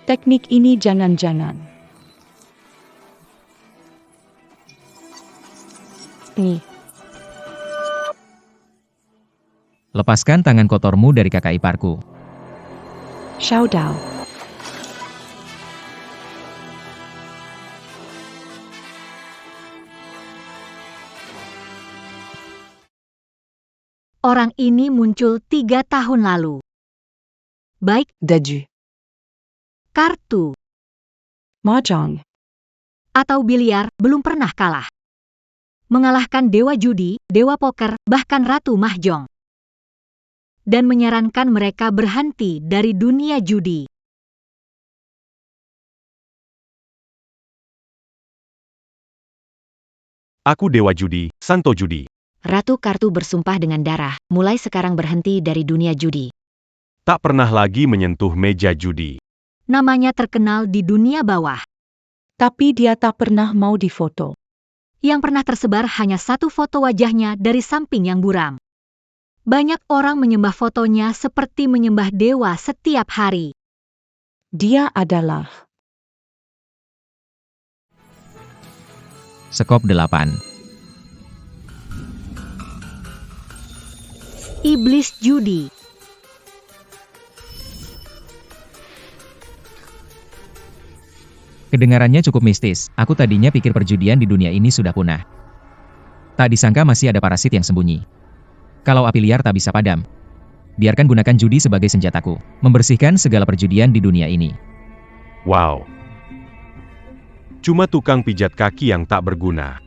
Teknik ini jangan-jangan. Nih. Lepaskan tangan kotormu dari kakak iparku. Xiaodao. Orang ini muncul 3 tahun lalu. Baik, Daju. kartu Mahjong. atau biliar belum pernah kalah. Mengalahkan dewa judi, dewa poker, bahkan ratu mahjong. Dan menyarankan mereka berhenti dari dunia judi. Aku dewa judi, Santo Judi. Ratu kartu bersumpah dengan darah, mulai sekarang berhenti dari dunia judi. Tak pernah lagi menyentuh meja judi. Namanya terkenal di dunia bawah. Tapi dia tak pernah mau difoto. Yang pernah tersebar hanya satu foto wajahnya dari samping yang buram. Banyak orang menyembah fotonya seperti menyembah dewa setiap hari. Dia adalah Sekop 8. Iblis judi. Kedengarannya cukup mistis. Aku tadinya pikir perjudian di dunia ini sudah punah. Tak disangka masih ada parasit yang sembunyi. Kalau api liar tak bisa padam, biarkan gunakan judi sebagai senjataku, membersihkan segala perjudian di dunia ini. Wow. Cuma tukang pijat kaki yang tak berguna.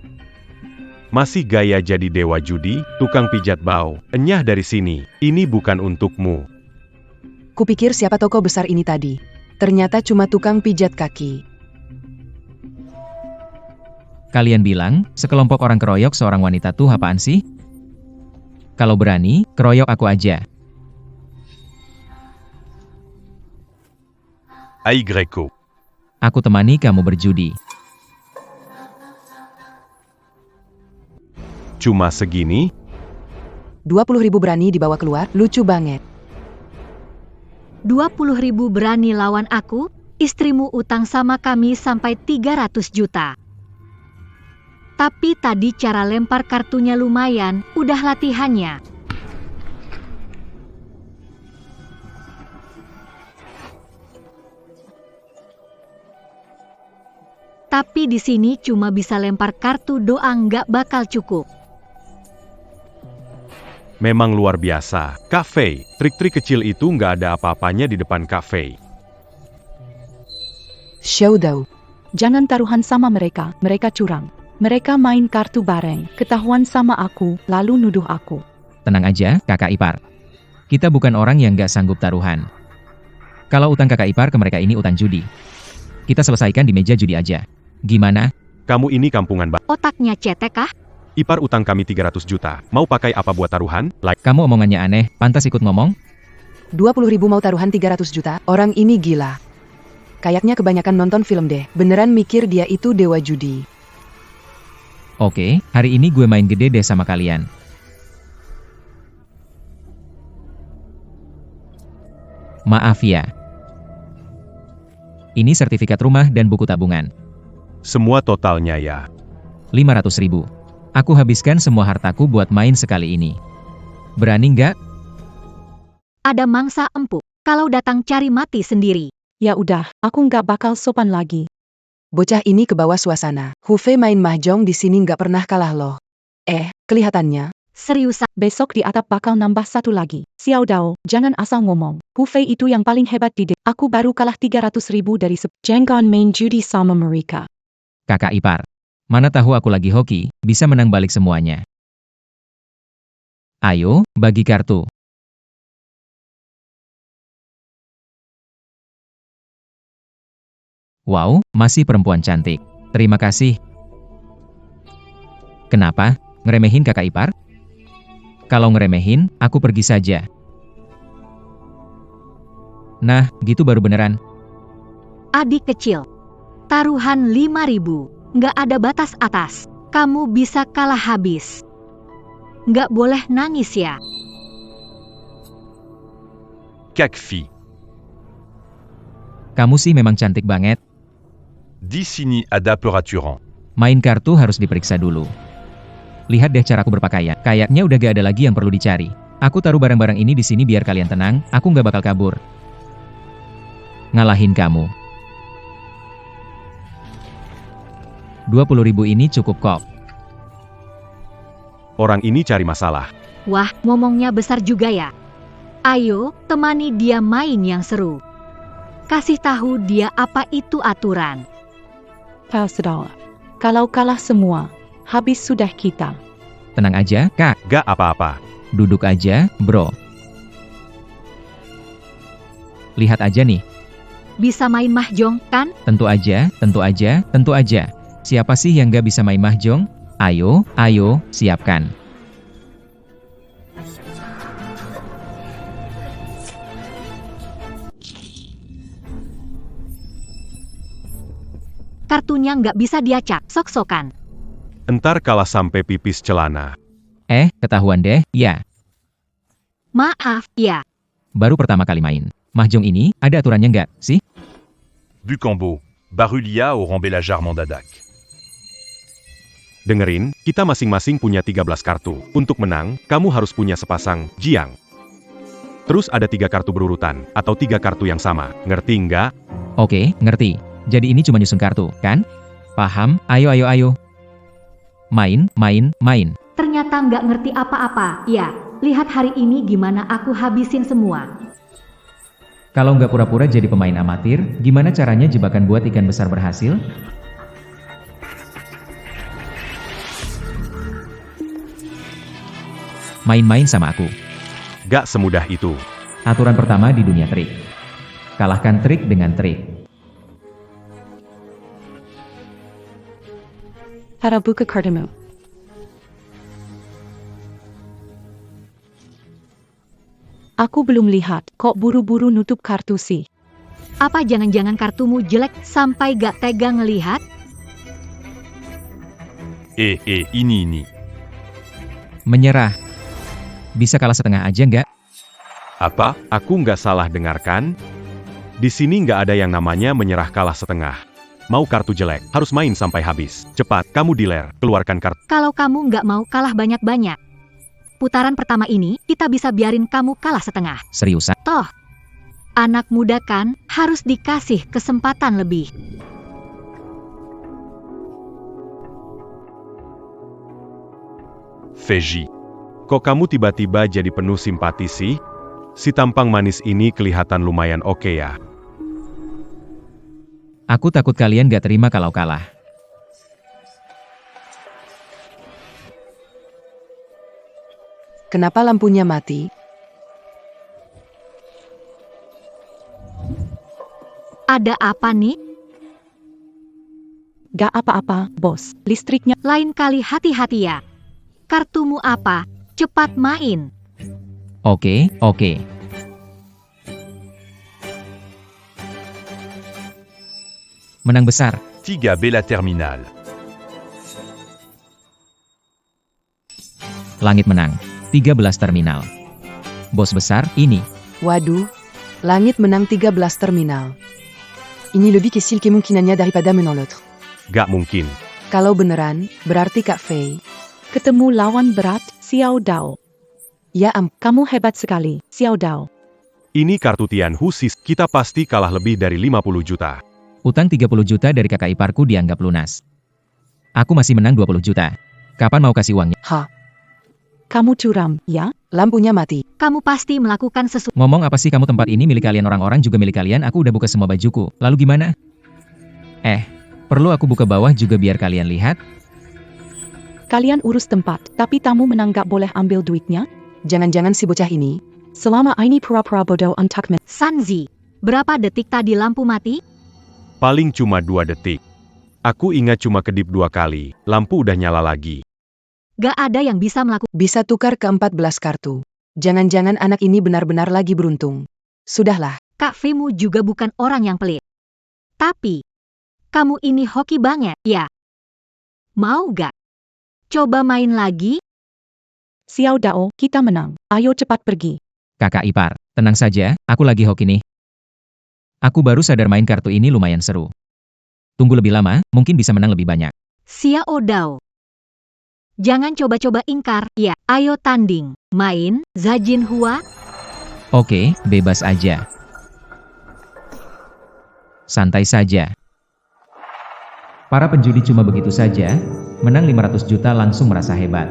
Masih gaya jadi dewa judi, tukang pijat bau. Enyah dari sini, ini bukan untukmu. Kupikir siapa tokoh besar ini tadi. Ternyata cuma tukang pijat kaki. Kalian bilang, sekelompok orang keroyok seorang wanita tuh apaan sih? Kalau berani, keroyok aku aja. Ai Greco. Aku temani kamu berjudi. Cuma segini? 20.000 berani dibawa keluar, lucu banget. 20.000 berani lawan aku, istrimu utang sama kami sampai 300 juta. Tapi tadi cara lempar kartunya lumayan, udah latihannya. Tapi di sini cuma bisa lempar kartu doa, nggak bakal cukup. Memang luar biasa. Cafe, trik-trik kecil itu nggak ada apa-apanya di depan cafe. Xiaodao. jangan taruhan sama mereka curang. Mereka main kartu bareng, ketahuan sama aku, lalu nuduh aku. Tenang aja, kakak ipar. Kita bukan orang yang gak sanggup taruhan. Kalau utang kakak ipar ke mereka ini utang judi. Kita selesaikan di meja judi aja. Gimana? Kamu ini kampungan Otaknya cetek kah? Ipar utang kami 300 juta. Mau pakai apa buat taruhan? Kamu omongannya aneh, pantas ikut ngomong? 20.000 mau taruhan 300 juta, orang ini gila. Kayaknya kebanyakan nonton film deh, beneran mikir dia itu dewa judi. Oke, hari ini gue main gede deh sama kalian. Maaf ya. Ini sertifikat rumah dan buku tabungan. Semua totalnya ya. 500.000. Aku habiskan semua hartaku buat main sekali ini. Berani nggak? Ada mangsa empuk. Kalau datang cari mati sendiri. Ya udah, aku nggak bakal sopan lagi. Bocah ini ke bawah suasana. Hufe main mahjong di sini nggak pernah kalah loh. Kelihatannya. Seriusan. Besok di atap bakal nambah satu lagi. Xiaodao, jangan asal ngomong. Hufei itu yang paling hebat di Aku baru kalah 300.000 dari Jangan main judi sama mereka. Kakak ipar. Mana tahu aku lagi hoki, bisa menang balik semuanya. Ayo, bagi kartu. Wow, masih perempuan cantik. Terima kasih. Kenapa? Ngeremehin kakak ipar? Kalau ngeremehin, aku pergi saja. Nah, gitu baru beneran. Adik kecil. Taruhan 5.000. Nggak ada batas atas. Kamu bisa kalah habis. Nggak boleh nangis ya. Kakfi. Kamu sih memang cantik banget. Di sini ada peraturan. Main kartu harus diperiksa dulu. Lihat deh caraku berpakaian. Kayaknya udah gak ada lagi yang perlu dicari. Aku taruh barang-barang ini di sini biar kalian tenang, aku nggak bakal kabur. Ngalahin kamu. 20.000 ini cukup kok. Orang ini cari masalah. Wah, ngomongnya besar juga ya. Ayo, temani dia main yang seru. Kasih tahu dia apa itu aturan. Saudara, kalau kalah semua, habis sudah kita. Tenang aja, Kak. Gak apa-apa. Duduk aja, bro. Lihat aja nih. Bisa main mahjong, kan? Tentu aja, tentu aja, tentu aja. Siapa sih yang gak bisa main mahjong? Ayo, ayo, siapkan. Kartunya nggak bisa diacak, sok-sokan. Entar kalah sampai pipis celana. Ketahuan deh, ya. Maaf, ya. Baru pertama kali main. Mahjong ini, ada aturannya nggak, sih? Bucambo, Barulia au Rambella Mandadak. Dengerin, kita masing-masing punya 13 kartu. Untuk menang, kamu harus punya sepasang jiang. Terus ada 3 kartu berurutan, atau 3 kartu yang sama. Ngerti nggak? Oke, ngerti. Jadi ini cuma nyusun kartu, kan? Paham? Ayo, ayo, ayo. Main, main, main. Ternyata nggak ngerti apa-apa, ya. Lihat hari ini gimana aku habisin semua. Kalau nggak pura-pura jadi pemain amatir, gimana caranya jebakan buat ikan besar berhasil? Main-main sama aku. Gak semudah itu. Aturan pertama di dunia trik. Kalahkan trik dengan trik. Cara buka kartumu. Aku belum lihat, kok buru-buru nutup kartu sih. Apa jangan-jangan kartumu jelek sampai gak tega ngelihat? Ini. Menyerah. Bisa kalah setengah aja nggak? Apa? Aku nggak salah dengarkan? Di sini nggak ada yang namanya menyerah kalah setengah. Mau kartu jelek, harus main sampai habis. Cepat, kamu dealer, keluarkan kartu. Kalau kamu nggak mau kalah banyak-banyak. Putaran pertama ini, kita bisa biarin kamu kalah setengah. Seriusan? Toh, anak muda kan harus dikasih kesempatan lebih. Veji. Kok kamu tiba-tiba jadi penuh simpati sih? Si tampang manis ini kelihatan lumayan oke ya. Aku takut kalian gak terima kalau kalah. Kenapa lampunya mati? Ada apa nih? Gak apa-apa, bos. Listriknya Lain kali hati-hati ya. Kartumu apa? Cepat main. Oke. Menang besar. 3 Bella Terminal. Langit menang. 13 terminal. Bos besar, ini. Waduh, langit menang 13 terminal. Ini lebih kecil kemungkinannya daripada menang l'autre. Gak mungkin. Kalau beneran, berarti Kak Fei. ketemu lawan berat, Xiao Dao. Ya Kamu hebat sekali, Xiao Dao. Ini kartu Tian Husis, kita pasti kalah lebih dari 50 juta. Utang 30 juta dari kakak iparku dianggap lunas. Aku masih menang 20 juta. Kapan mau kasih uangnya? Kamu curam, ya? lampunya mati. Kamu pasti melakukan sesuatu. Ngomong apa sih kamu, tempat ini milik kalian, orang-orang juga milik kalian, aku udah buka semua bajuku. Lalu gimana? Perlu aku buka bawah juga biar kalian lihat? Kalian urus tempat, tapi tamu menang gak boleh ambil duitnya? Jangan-jangan si bocah ini. Selama ini pura-pura bodoh untuk Sanzi, berapa detik tadi lampu mati? Paling cuma 2 detik. Aku ingat cuma kedip 2 kali, lampu udah nyala lagi. Gak ada yang bisa melakukan. Bisa tukar ke 14 kartu. Jangan-jangan anak ini benar-benar lagi beruntung. Sudahlah. Kak Femu juga bukan orang yang pelit. Tapi, kamu ini hoki banget, ya? Mau gak? Coba main lagi? Xiao Dao, kita menang. Ayo cepat pergi. Kakak ipar, tenang saja, aku lagi hoki nih. Aku baru sadar main kartu ini lumayan seru. Tunggu lebih lama, mungkin bisa menang lebih banyak. Xiao Dao. Jangan coba-coba ingkar, ya. Ayo tanding. Main, Zhajin Hua. Oke, bebas aja. Santai saja. Para penjudi cuma begitu saja, menang 500 juta langsung merasa hebat.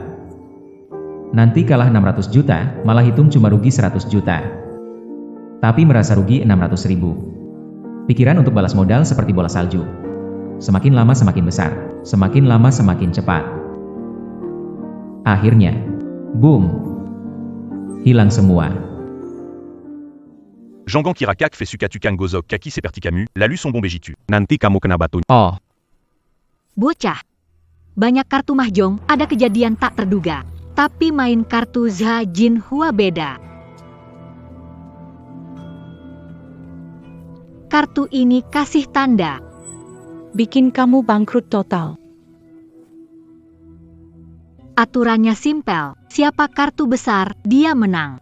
Nanti kalah 600 juta, malah hitung cuma rugi 100 juta. Tapi merasa rugi 600 ribu. Pikiran untuk balas modal seperti bola salju. Semakin lama semakin besar, semakin lama semakin cepat. Akhirnya, boom! Hilang semua. Jangan kira kak fesukatukang gozok kaki seperti kamu, lalu son bombe jitu. Nanti kamu kena batu. Oh, Bocah. Banyak kartu mahjong, ada kejadian tak terduga. Tapi main kartu Zhajin Hua beda. Kartu ini kasih tanda. Bikin kamu bangkrut total. Aturannya simpel, siapa kartu besar, dia menang.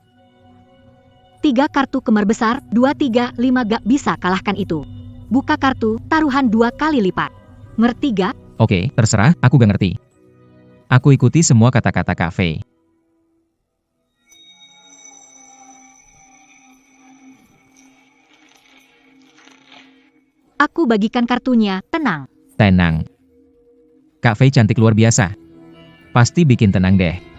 3 kartu kemar besar, 2, 3, 5 gak bisa kalahkan itu. Buka kartu, taruhan 2 kali lipat. Ngerti gak? oke, terserah, aku gak ngerti. Aku ikuti semua kata-kata Kak Fei. Aku bagikan kartunya, tenang. Tenang. Kak Fei cantik luar biasa. Pasti bikin tenang deh.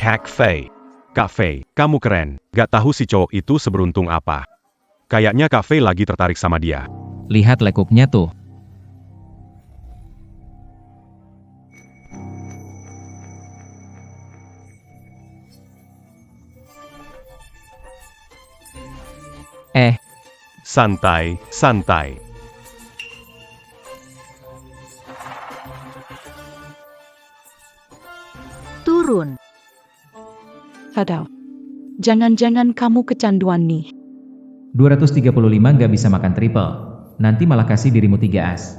Kak Fei. Kak Fei, kamu keren. Gak tahu si cowok itu seberuntung apa. Kayaknya Kak Fei lagi tertarik sama dia. Lihat lekuknya tuh. Santai, santai. Turun. Hadau. Jangan-jangan kamu kecanduan nih. 235 nggak bisa makan triple. Nanti malah kasih dirimu 3 as.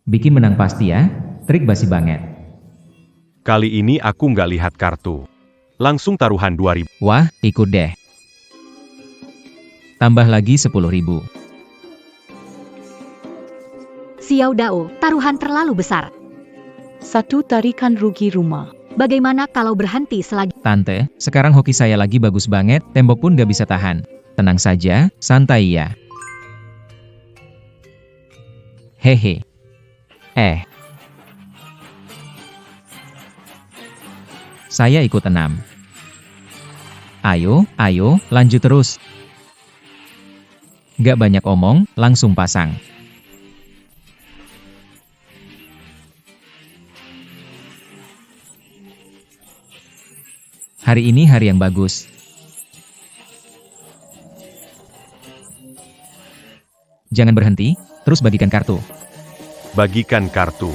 Bikin menang pasti ya, trik basi banget. Kali ini aku nggak lihat kartu. Langsung taruhan 2000. Wah, ikut deh. Tambah lagi 10.000. Xiao Dao, taruhan terlalu besar. 1 tarikan rugi rumah. Bagaimana kalau berhenti selagi? Tante, sekarang hoki saya lagi bagus banget, tembok pun gak bisa tahan. Tenang saja, santai ya. Hehe. Saya ikut 6. Ayo, lanjut terus. Gak banyak omong, langsung pasang. Hari ini hari yang bagus. Jangan berhenti, terus bagikan kartu. Bagikan kartu.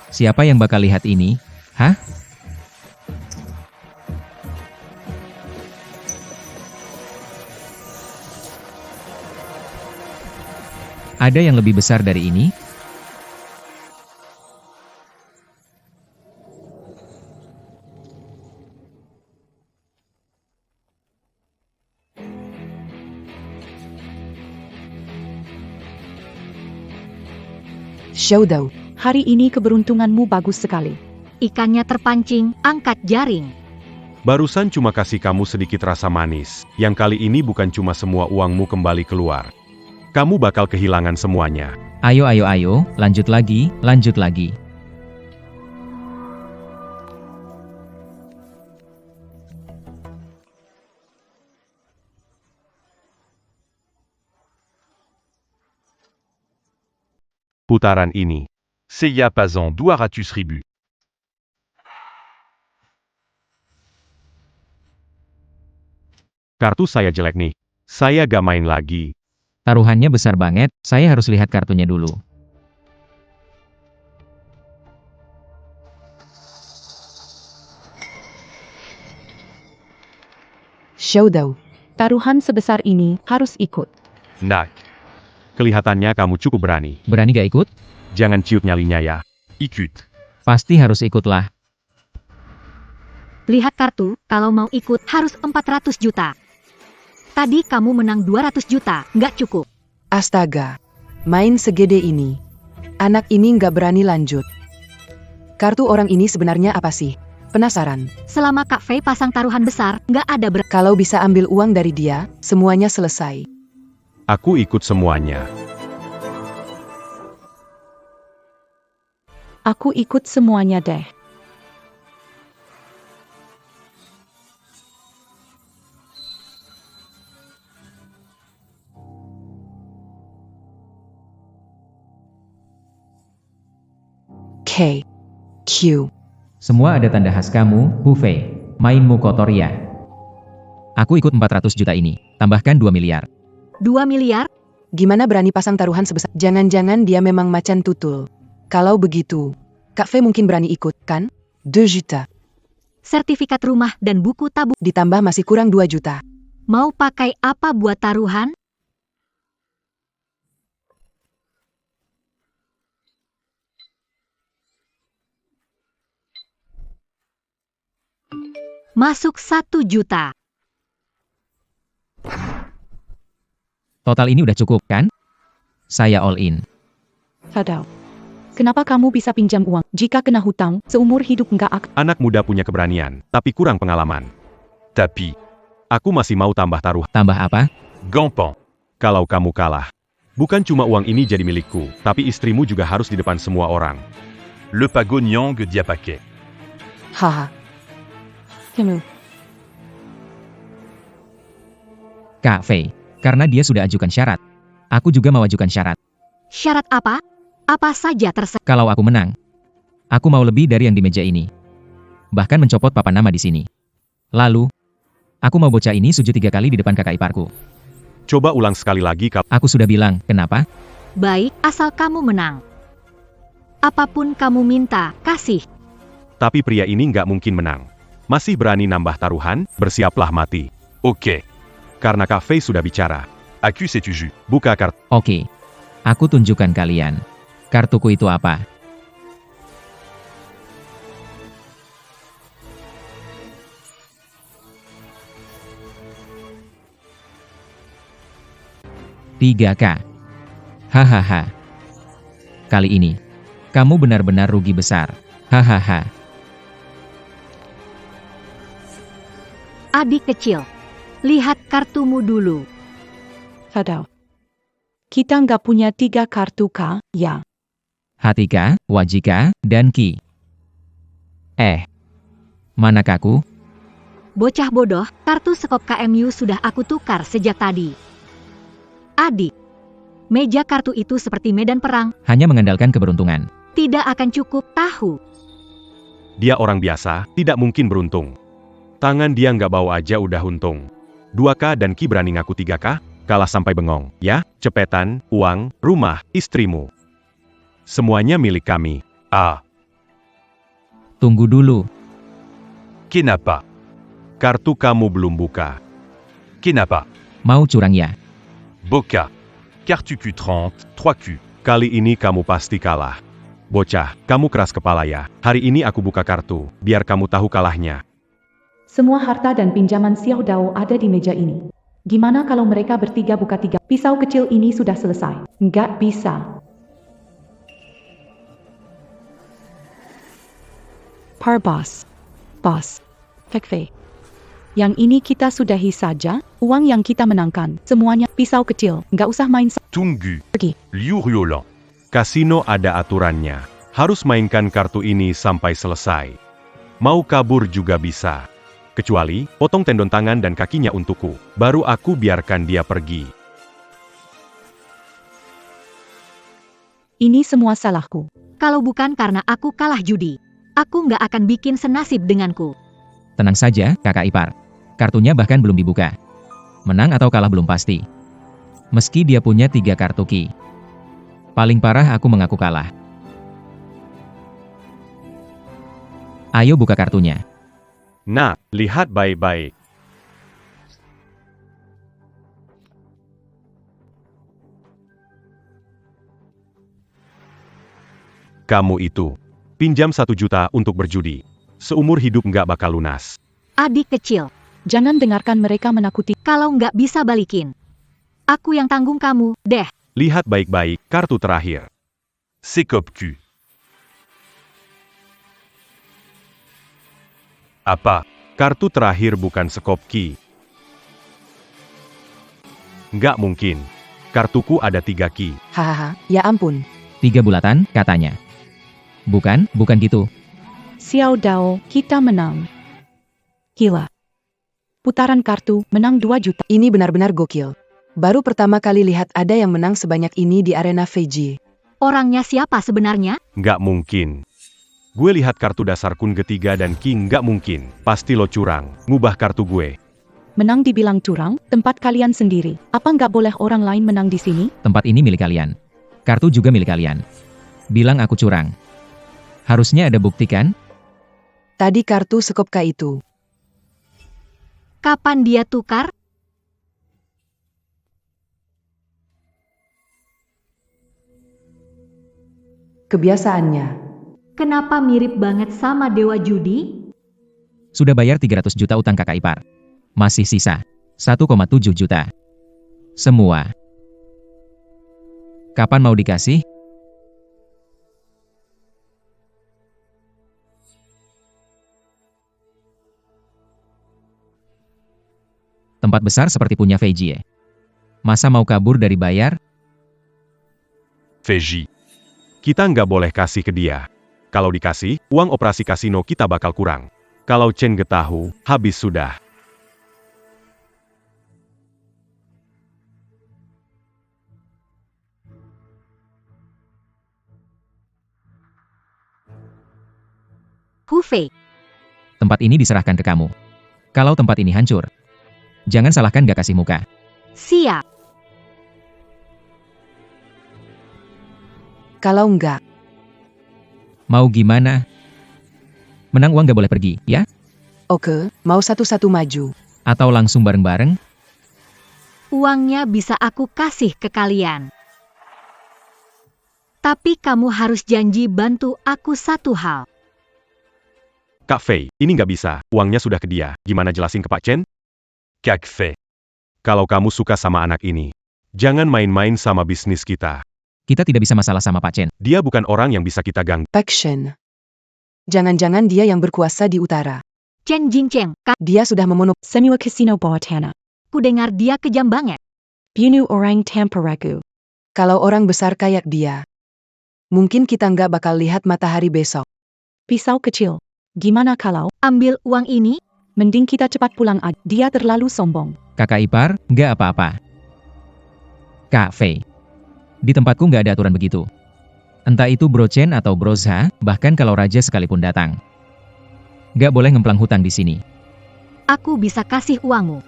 Siapa yang bakal lihat ini? Hah? Ada yang lebih besar dari ini? Xiao Dao. Hari ini keberuntunganmu bagus sekali. Ikannya terpancing, angkat jaring. Barusan cuma kasih kamu sedikit rasa manis. Yang kali ini bukan cuma semua uangmu kembali keluar. Kamu bakal kehilangan semuanya. Ayo, lanjut lagi, lanjut lagi. Putaran ini. Seiya Pazan 200 ribu. Kartu saya jelek nih. Saya gak main lagi. Taruhannya besar banget, saya harus lihat kartunya dulu. Xiaodao, Taruhan sebesar ini harus ikut. Nah, kelihatannya kamu cukup berani. Berani gak ikut? Jangan ciut nyalinya ya. Ikut. Pasti harus ikutlah. Lihat kartu, kalau mau ikut harus 400 juta. Tadi kamu menang 200 juta, nggak cukup. astaga. Main segede ini. Anak ini nggak berani lanjut. Kartu orang ini sebenarnya apa sih? Penasaran. Selama Kak Fei pasang taruhan besar, nggak ada Kalau bisa ambil uang dari dia, semuanya selesai. Aku ikut semuanya. Aku ikut semuanya deh. K. Q. Semua ada tanda khas kamu, Hu Fei. Mainmu kotor ya. Aku ikut 400 juta ini. Tambahkan 2 miliar. 2 miliar. Gimana berani pasang taruhan sebesar? Jangan-jangan dia memang macan tutul. Kalau begitu, Kak Fei mungkin berani ikut, kan? 2 juta. Sertifikat rumah dan buku tabung. Ditambah masih kurang 2 juta. Mau pakai apa buat taruhan? Masuk 1 juta. Total ini udah cukup, kan? Saya all in. Xiaodao, kenapa kamu bisa pinjam uang? Jika kena hutang, seumur hidup nggak akan. Anak muda punya keberanian, tapi kurang pengalaman. Tapi. Aku masih mau tambah taruhan. Tambah apa? Gampan. Kalau kamu kalah, bukan cuma uang ini jadi milikku, tapi istrimu juga harus di depan semua orang. Le Pago Nyang Diapake. Haha. Kak Fei. Karena dia sudah ajukan syarat. Aku juga mau ajukan syarat. Syarat apa? Apa saja terserah. Kalau aku menang, aku mau lebih dari yang di meja ini. Bahkan mencopot papan nama di sini. Lalu, aku mau bocah ini sujud 3 kali di depan kakak iparku. Coba ulang sekali lagi kalau Aku sudah bilang, kenapa? Baik, asal kamu menang. Apapun kamu minta, kasih. tapi pria ini nggak mungkin menang. Masih berani nambah taruhan, bersiaplah mati. Ok. Karena Kak Fei sudah bicara. Accuse et tu joues. Buka kartu. Oke. Aku tunjukkan kalian. Kartuku itu apa? Tiga K. Hahaha. Kali ini, kamu benar-benar rugi besar. Hahaha. Adik kecil, lihat kartumu dulu. Xiaodao, kita nggak punya 3 kartu K, ya. Hatika, Wajika, dan Ki. Mana kaku? Bocah bodoh, kartu skop KMU sudah aku tukar sejak tadi. Adik, meja kartu itu seperti medan perang, Hanya mengandalkan keberuntungan. tidak akan cukup tahu. Dia orang biasa, tidak mungkin beruntung. Tangan dia nggak bawa aja udah untung. 2K dan Ki berani ngaku 3K, kalah sampai bengong. Ya, cepetan, uang, rumah, istrimu. Semuanya milik kami. Ah. Tunggu dulu. Kenapa? Kartu kamu belum buka. Kenapa? Mau curang ya? Boca. Kartu Q30, 3Q. Kali ini kamu pasti kalah. Bocah, kamu keras kepala ya. Hari ini aku buka kartu, biar kamu tahu kalahnya. Semua harta dan pinjaman Xiaodao ada di meja ini. Gimana kalau mereka bertiga buka 3? Pisau kecil ini sudah selesai. Nggak bisa. Par boss. Boss. Kak Fei. Yang ini kita sudahi saja. Uang yang kita menangkan. Semuanya pisau kecil. Nggak usah main. Tungu. Pergi. Liu Riolan. Kasino ada aturannya. Harus mainkan kartu ini sampai selesai. Mau kabur juga bisa. Kecuali, potong tendon tangan dan kakinya untukku. Baru aku biarkan dia pergi. Ini semua salahku. Kalau bukan karena aku kalah judi, aku nggak akan bikin senasib denganku. Tenang saja, kakak ipar. Kartunya bahkan belum dibuka. Menang atau kalah belum pasti. Meski dia punya 3 kartu ki. Paling parah aku mengaku kalah. Ayo buka kartunya. Nah, lihat baik-baik. Kamu itu, pinjam 1 juta untuk berjudi. Seumur hidup nggak bakal lunas. Adik kecil, Jangan dengarkan mereka menakuti. kalau nggak bisa balikin. Aku yang tanggung kamu, deh. Lihat baik-baik, kartu terakhir. C'est cop cul. Apa? Kartu terakhir bukan sekopki. Nggak mungkin. Kartuku ada 3 ki. Hahaha, ya ampun. 3 bulatan, katanya. Bukan gitu. Xiao Dao, kita menang. Gila. Putaran kartu, menang 2 juta. Ini benar-benar gokil. Baru pertama kali lihat ada yang menang sebanyak ini di arena Feiji. Orangnya siapa sebenarnya? Nggak mungkin. Gue lihat kartu dasar kun ketiga dan king nggak mungkin. Pasti lo curang, ngubah kartu gue. Menang dibilang curang, tempat kalian sendiri. Apa nggak boleh orang lain menang di sini? Tempat ini milik kalian. Kartu juga milik kalian. Bilang aku curang. Harusnya ada bukti kan? Tadi kartu Skopka itu. Kapan dia tukar? Kebiasaannya. Kenapa mirip banget sama Dewa Judi? Sudah bayar 300 juta utang kakak ipar. Masih sisa 1,7 juta. Semua. Kapan mau dikasih? Tempat besar seperti punya Feiji. Masa mau kabur dari bayar? Feiji. Kita nggak boleh kasih ke dia. Kalau dikasih, uang operasi kasino kita bakal kurang. Kalau Chen tahu, habis sudah. Hufei, Tempat ini diserahkan ke kamu. Kalau tempat ini hancur, jangan salahkan gak kasih muka. siap. Kalau enggak, Mau gimana? Menang uang gak boleh pergi, ya? oke, mau satu-satu maju. Atau langsung bareng-bareng? Uangnya bisa aku kasih ke kalian. Tapi kamu harus janji bantu aku satu hal. Kak Fei, ini nggak bisa. Uangnya sudah ke dia. Gimana jelasin ke Pak Chen? Cac fait. Kalau kamu suka sama anak ini, jangan main-main sama bisnis kita. Kita tidak bisa masalah sama Pak Chen. Dia bukan orang yang bisa kita ganggu. Pak Shen. Jangan-jangan dia yang berkuasa di utara. Chen Jingcheng, Dia sudah memonopoli. Semua kasino bawah tanah. aku dengar dia kejam banget. Bunuh orang tanpa ragu. Kalau orang besar kayak dia, mungkin kita nggak bakal lihat matahari besok. Pisau kecil. Gimana kalau, Ambil uang ini, mending kita cepat pulang aja. Dia terlalu sombong. Kakak ipar, nggak apa-apa. Kak Fei. Di tempatku nggak ada aturan begitu. Entah itu Bro Chen atau Bro Zha, bahkan kalau raja sekalipun datang. Nggak boleh ngemplang hutang di sini. aku bisa kasih uangmu.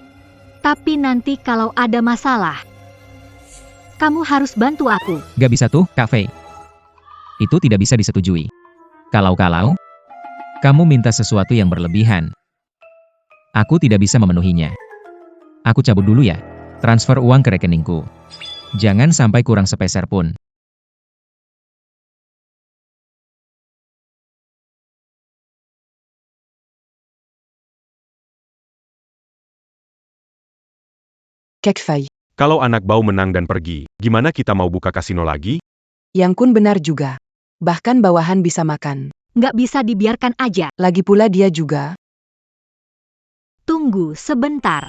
Tapi nanti kalau ada masalah, kamu harus bantu aku. Nggak bisa tuh, Kak Fei. Itu tidak bisa disetujui. Kalau-kalau, kamu minta sesuatu yang berlebihan. Aku tidak bisa memenuhinya. Aku cabut dulu ya. Transfer uang ke rekeningku. Jangan sampai kurang sepeser pun. Kek Fei. Kalau anak bau menang dan pergi, gimana kita mau buka kasino lagi? Yang Kun benar juga. Bahkan bawahan bisa makan. Nggak bisa dibiarkan aja. Lagi pula dia juga. Tunggu sebentar.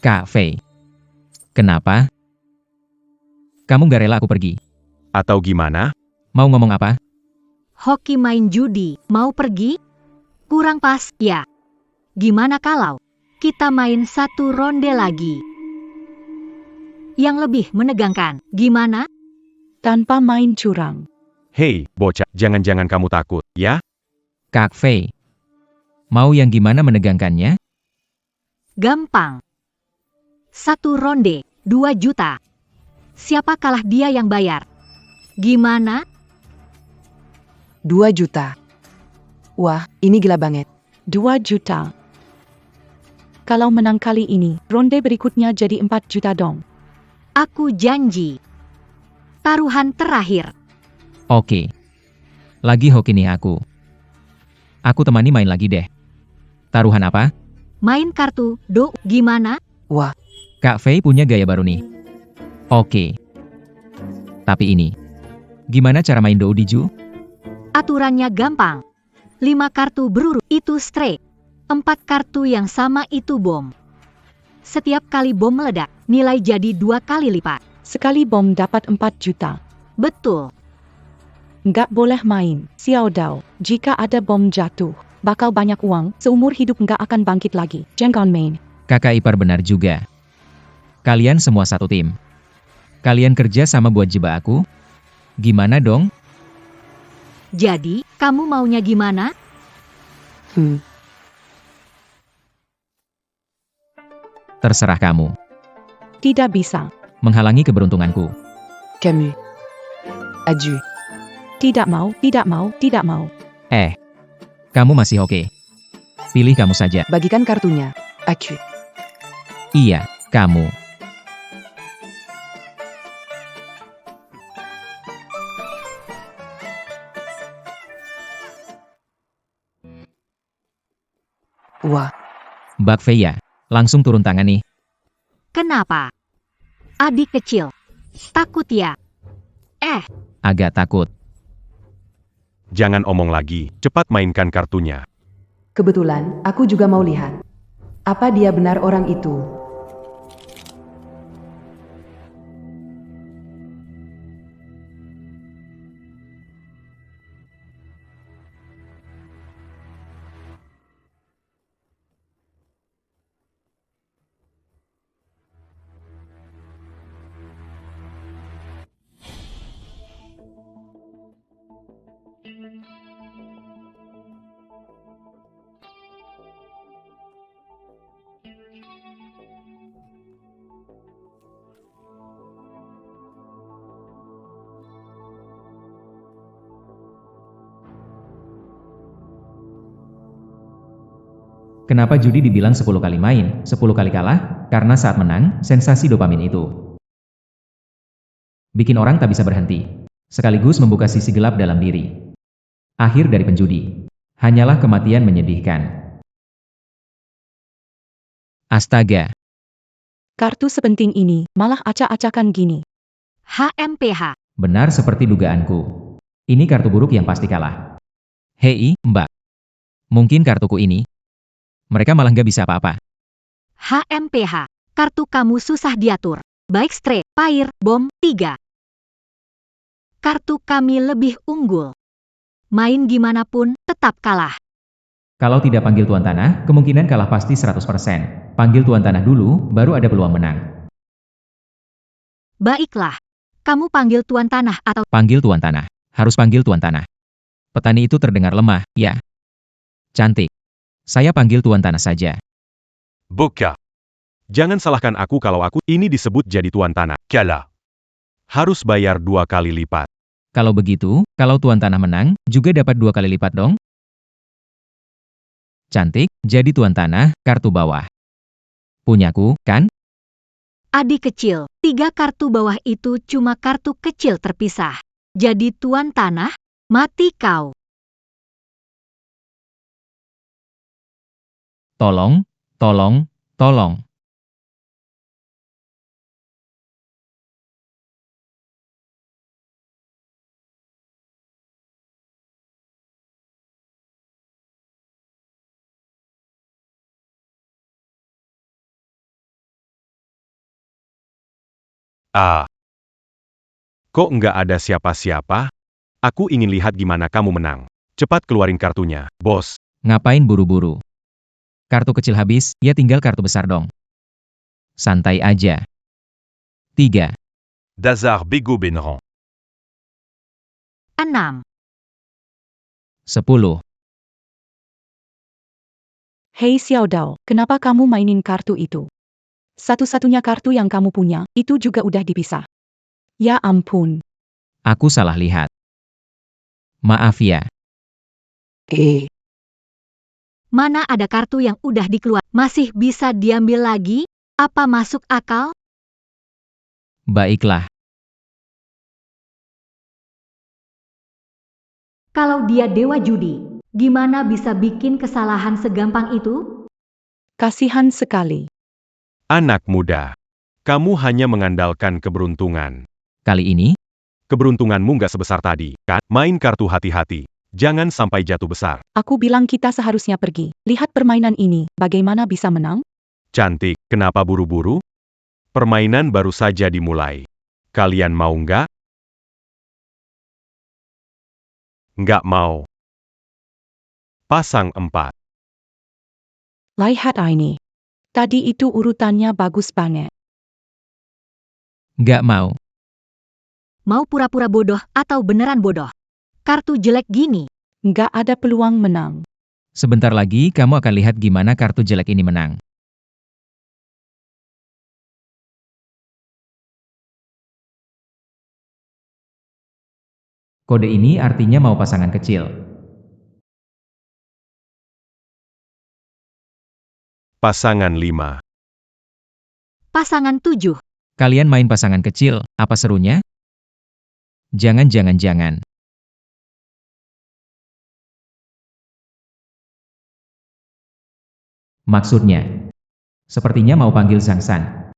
Kak Fei. Kenapa? Kamu gak rela aku pergi? Atau gimana? Mau ngomong apa? Hoki main judi, mau pergi? Kurang pas, ya. Gimana kalau kita main satu ronde lagi? Yang lebih menegangkan, gimana? Tanpa main curang. Hei, bocah, jangan-jangan kamu takut, ya? Kak Fei. Mau yang gimana menegangkannya? Gampang. Satu ronde, 2 juta. Siapa kalah dia yang bayar. Gimana? 2 juta. Wah, ini gila banget. 2 juta. Kalau menang kali ini, ronde berikutnya jadi 4 juta dong. Aku janji. Taruhan terakhir. Oke. Lagi hoki nih aku. Aku temani main lagi deh. Taruhan apa? Main kartu, do, gimana? Wah, Kak Fei punya gaya baru nih. Oke. Tapi ini. Gimana cara main do diju? Aturannya gampang. 5 kartu berurut itu straight. 4 kartu yang sama itu bom. Setiap kali bom meledak, nilai jadi 2 kali lipat. Sekali bom dapat 4 juta. Betul. Nggak boleh main, Xiao Dao. Jika ada bom jatuh, bakal banyak uang, seumur hidup nggak akan bangkit lagi. Jangan main. Kakak ipar benar juga. Kalian semua satu tim. Kalian kerja sama buat jebak aku? Gimana dong? Jadi, kamu maunya gimana? Terserah kamu. Tidak bisa. Menghalangi keberuntunganku. Camus. Aju. Tidak mau, tidak mau, tidak mau. Kamu masih oke. Pilih kamu saja. Bagikan kartunya. Aku. Iya, kamu. Wah, Bak Fei ya, langsung turun tangan nih. Kenapa? Adik kecil. Takut ya? Agak takut. Jangan omong lagi, cepat mainkan kartunya. kebetulan aku juga mau lihat. Apa dia benar orang itu? Kenapa judi dibilang 10 kali main, 10 kali kalah? Karena saat menang, sensasi dopamin itu bikin orang tak bisa berhenti. Sekaligus membuka sisi gelap dalam diri. Akhir dari penjudi hanyalah kematian menyedihkan. Astaga, Kartu sepenting ini, malah acak-acakan gini. HMPH. benar seperti dugaanku. Ini kartu buruk yang pasti kalah. Hei, Mbak. Mungkin kartuku ini. Mereka malah nggak bisa apa-apa. HMPH. Kartu kamu susah diatur. Baik straight, pair, bom, 3. Kartu kami lebih unggul. Main gimana pun, tetap kalah. Kalau tidak panggil Tuan Tanah, kemungkinan kalah pasti 100%. Panggil Tuan Tanah dulu, baru ada peluang menang. Baiklah. Kamu panggil Tuan Tanah atau... Panggil Tuan Tanah. Harus panggil Tuan Tanah. Petani itu terdengar lemah, ya. Cantik. Saya panggil Tuan Tanah saja. Boka. Jangan salahkan aku kalau aku ini disebut jadi tuan tanah. Kala. Harus bayar 2 kali lipat. Kalau begitu, kalau Tuan Tanah menang, juga dapat 2 kali lipat dong? Cantik, jadi Tuan Tanah, kartu bawah. Punyaku, kan? Adik kecil, 3 kartu bawah itu cuma kartu kecil terpisah. Jadi Tuan Tanah, mati kau. Tolong, tolong, tolong. Ah. Kok nggak ada siapa-siapa? Aku ingin lihat gimana kamu menang. Cepat keluarin kartunya, bos. Ngapain buru-buru? Kartu kecil habis, ya tinggal kartu besar dong. Santai aja. 3, Dazar Bego Benran. 6, 10. Hei Xiao Dao, kenapa kamu mainin kartu itu? Satu-satunya kartu yang kamu punya, itu juga udah dipisah. Ya ampun. Aku salah lihat. Maaf ya. mana ada kartu yang udah dikeluar, masih bisa diambil lagi? Apa masuk akal? Baiklah. Kalau dia dewa judi, gimana bisa bikin kesalahan segampang itu? Kasihan sekali. Anak muda. Kamu hanya mengandalkan keberuntungan. Kali ini, Keberuntunganmu nggak sebesar tadi, kan? Main kartu hati-hati. Jangan sampai jatuh besar. Aku bilang kita seharusnya pergi. Lihat permainan ini, bagaimana bisa menang? Cantik, kenapa buru-buru? Permainan baru saja dimulai. Kalian mau nggak? Nggak mau. Pasang 4. Lihat ini. Tadi itu urutannya bagus banget. nggak mau. Mau pura-pura bodoh atau beneran bodoh? Kartu jelek gini. Nggak ada peluang menang. Sebentar lagi kamu akan lihat gimana kartu jelek ini menang. Kode ini artinya mau pasangan kecil. Pasangan 5. Pasangan 7. Kalian main pasangan kecil, apa serunya? Jangan. Maksudnya, sepertinya mau panggil Sang San.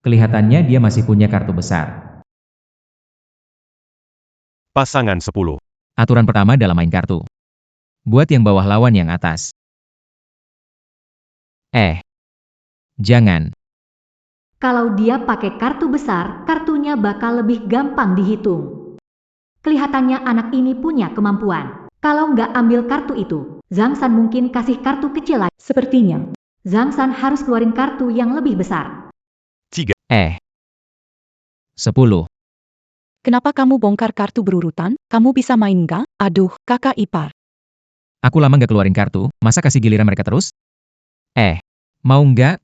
Kelihatannya dia masih punya kartu besar. Pasangan 10. Aturan pertama dalam main kartu. Buat yang bawah lawan yang atas. Jangan. Kalau dia pakai kartu besar, kartunya bakal lebih gampang dihitung. Kelihatannya anak ini punya kemampuan. Kalau nggak ambil kartu itu, Zhang San mungkin kasih kartu kecil lagi. Sepertinya. Zhang San harus keluarin kartu yang lebih besar. 3. 10. Kenapa kamu bongkar kartu berurutan? Kamu bisa main nggak? Aduh, kakak ipar. Aku lama nggak keluarin kartu, masa kasih giliran mereka terus? Mau nggak?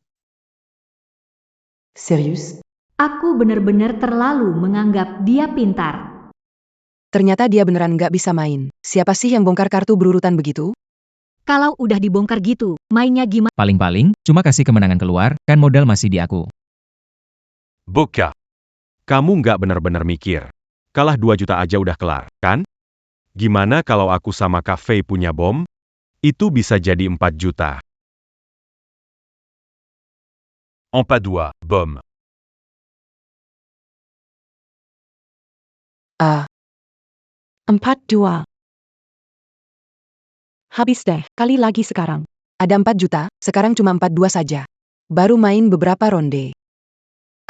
Serius? Aku bener-bener terlalu menganggap dia pintar. Ternyata dia beneran nggak bisa main. Siapa sih yang bongkar kartu berurutan begitu? Kalau udah dibongkar gitu, mainnya gimana? Paling-paling, cuma kasih kemenangan keluar, kan modal masih di aku. Boka. Kamu nggak benar-benar mikir. Kalah 2 juta aja udah kelar, kan? Gimana kalau aku sama Kak Fei punya bom? Itu bisa jadi 4 juta. Empadua, Bom. 4-2. Habis deh, kali lagi sekarang. Ada 4 juta, sekarang cuma 42 saja. Baru main beberapa ronde.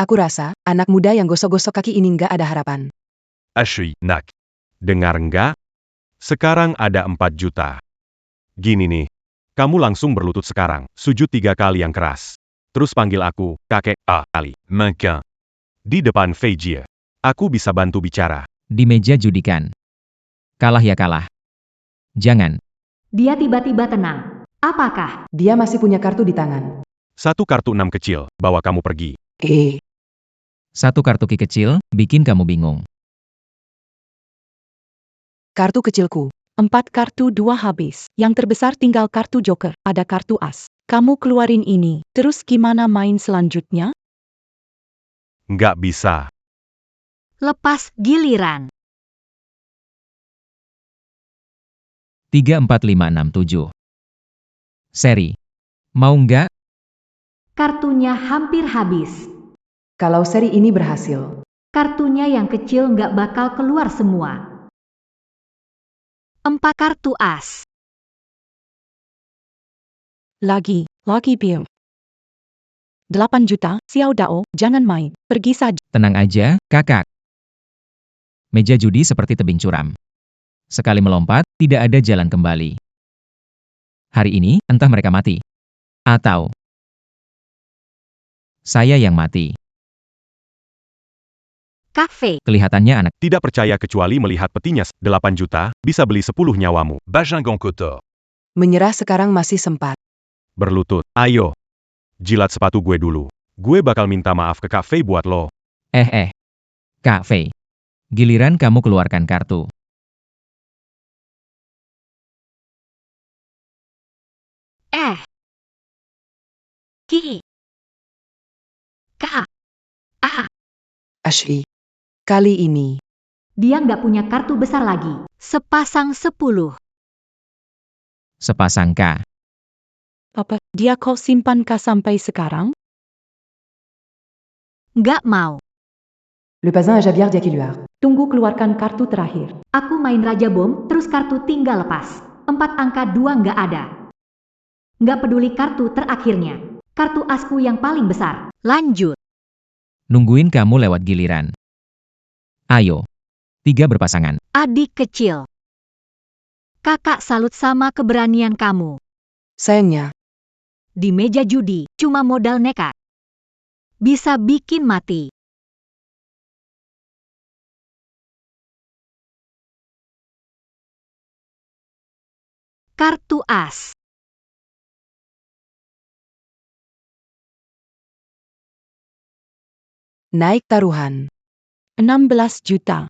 Aku rasa, anak muda yang gosok-gosok kaki ini nggak ada harapan. Ashui, Nak. Dengar nggak? Sekarang ada 4 juta. Gini nih. Kamu langsung berlutut sekarang, sujud 3 kali yang keras. Terus panggil aku, kakek, kali. Mannequin. Di depan Fei Jie. Aku bisa bantu bicara. Di meja judikan. Kalah ya kalah. Jangan. Dia tiba-tiba tenang. Apakah? Dia masih punya kartu di tangan. 1 kartu 6 kecil, bawa kamu pergi. 1 kartu ki kecil, bikin kamu bingung. Kartu kecilku. 4 kartu 2 habis. Yang terbesar tinggal kartu joker. Ada kartu as. Kamu keluarin ini. Terus gimana main selanjutnya? Nggak bisa. Lepas giliran. 3, 4, 5, 6, 7. Seri. Mau nggak? Kartunya hampir habis. Kalau seri ini berhasil, Kartunya yang kecil nggak bakal keluar semua. 4 kartu as. Lagi biar. 8 juta, Xiao Dao, jangan main. Pergi saja. Tenang aja, kakak. Meja judi seperti tebing curam. Sekali melompat, tidak ada jalan kembali. Hari ini, entah mereka mati. Atau saya yang mati. Kak Fei, Kelihatannya anak Tidak percaya kecuali melihat petinya, 8 juta, bisa beli 10 nyawamu. Bajingan kotor. Menyerah sekarang masih sempat. Berlutut. Ayo. Jilat sepatu gue dulu. Gue bakal minta maaf ke Kak Fei buat lo. Kak Fei. Giliran kamu keluarkan kartu. Ki, Kak, Ashley. Kali ini, dia nggak punya kartu besar lagi. Sepasang 10. Sepasang K. Papa, dia kau simpan kah sampai sekarang? Nggak mau. le pasin à Javier Diaquiluar. Tunggu keluarkan kartu terakhir. Aku main Raja Bom, terus kartu tinggal lepas. 4 angka 2 nggak ada. Nggak peduli kartu terakhirnya. Kartu asku yang paling besar. Lanjut. Nungguin kamu lewat giliran. Ayo. 3 berpasangan. Adik kecil. Kakak salut sama keberanian kamu. Sayangnya, Di meja judi, cuma modal nekat. Bisa bikin mati. Kartu as. naik taruhan. 16 juta.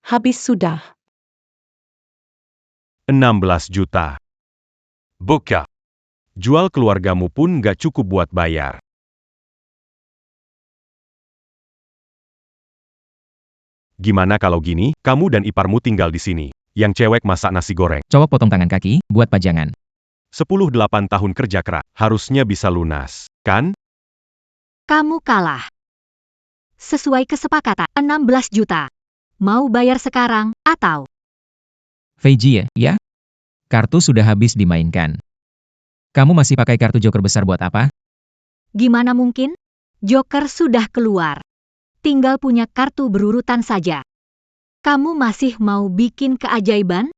Habis sudah. 16 juta. Boca. Jual keluargamu pun nggak cukup buat bayar. Gimana kalau gini, kamu dan iparmu tinggal di sini. Yang cewek masak nasi goreng. Cowok potong tangan kaki, buat pajangan. 10-8 tahun kerja keras. Harusnya bisa lunas, kan? Kamu kalah. Sesuai kesepakatan, 16 juta. Mau bayar sekarang, atau? Feiji ya? Kartu sudah habis dimainkan. Kamu masih pakai kartu joker besar buat apa? Gimana mungkin? Joker sudah keluar. Tinggal punya kartu berurutan saja. Kamu masih mau bikin keajaiban?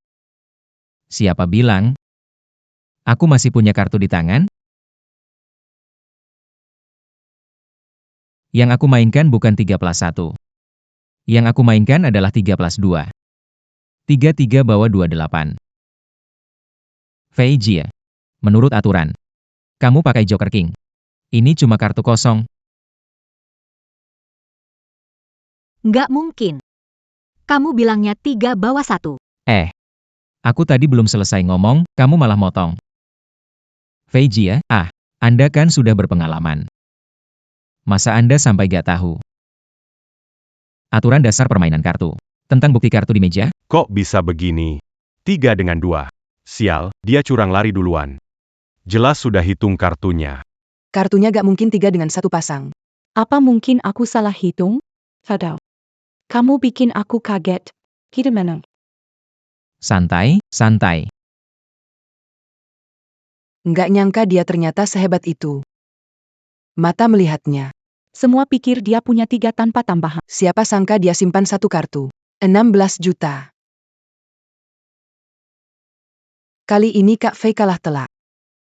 Siapa bilang? Aku masih punya kartu di tangan? Yang aku mainkan bukan 3+1. Yang aku mainkan adalah 3+2. 3-3 bawah 28. Feiji, menurut aturan, kamu pakai Joker King. Ini cuma kartu kosong. Nggak mungkin. Kamu bilangnya 3 bawah 1. Aku tadi belum selesai ngomong, kamu malah motong. Feiji Anda kan sudah berpengalaman. Masa Anda sampai gak tahu? Aturan dasar permainan kartu. Tentang bukti kartu di meja, Kok bisa begini? 3 dengan 2. Sial, dia curang lari duluan. Jelas sudah hitung kartunya. Kartunya gak mungkin 3 dengan 1 pasang. Apa mungkin aku salah hitung? Sadao. Kamu bikin aku kaget. Kita menang. santai. Nggak nyangka dia ternyata sehebat itu. Mata melihatnya. Semua pikir dia punya 3 tanpa tambahan. Siapa sangka dia simpan 1 kartu. 16 juta. Kali ini Kak Fei kalah telak.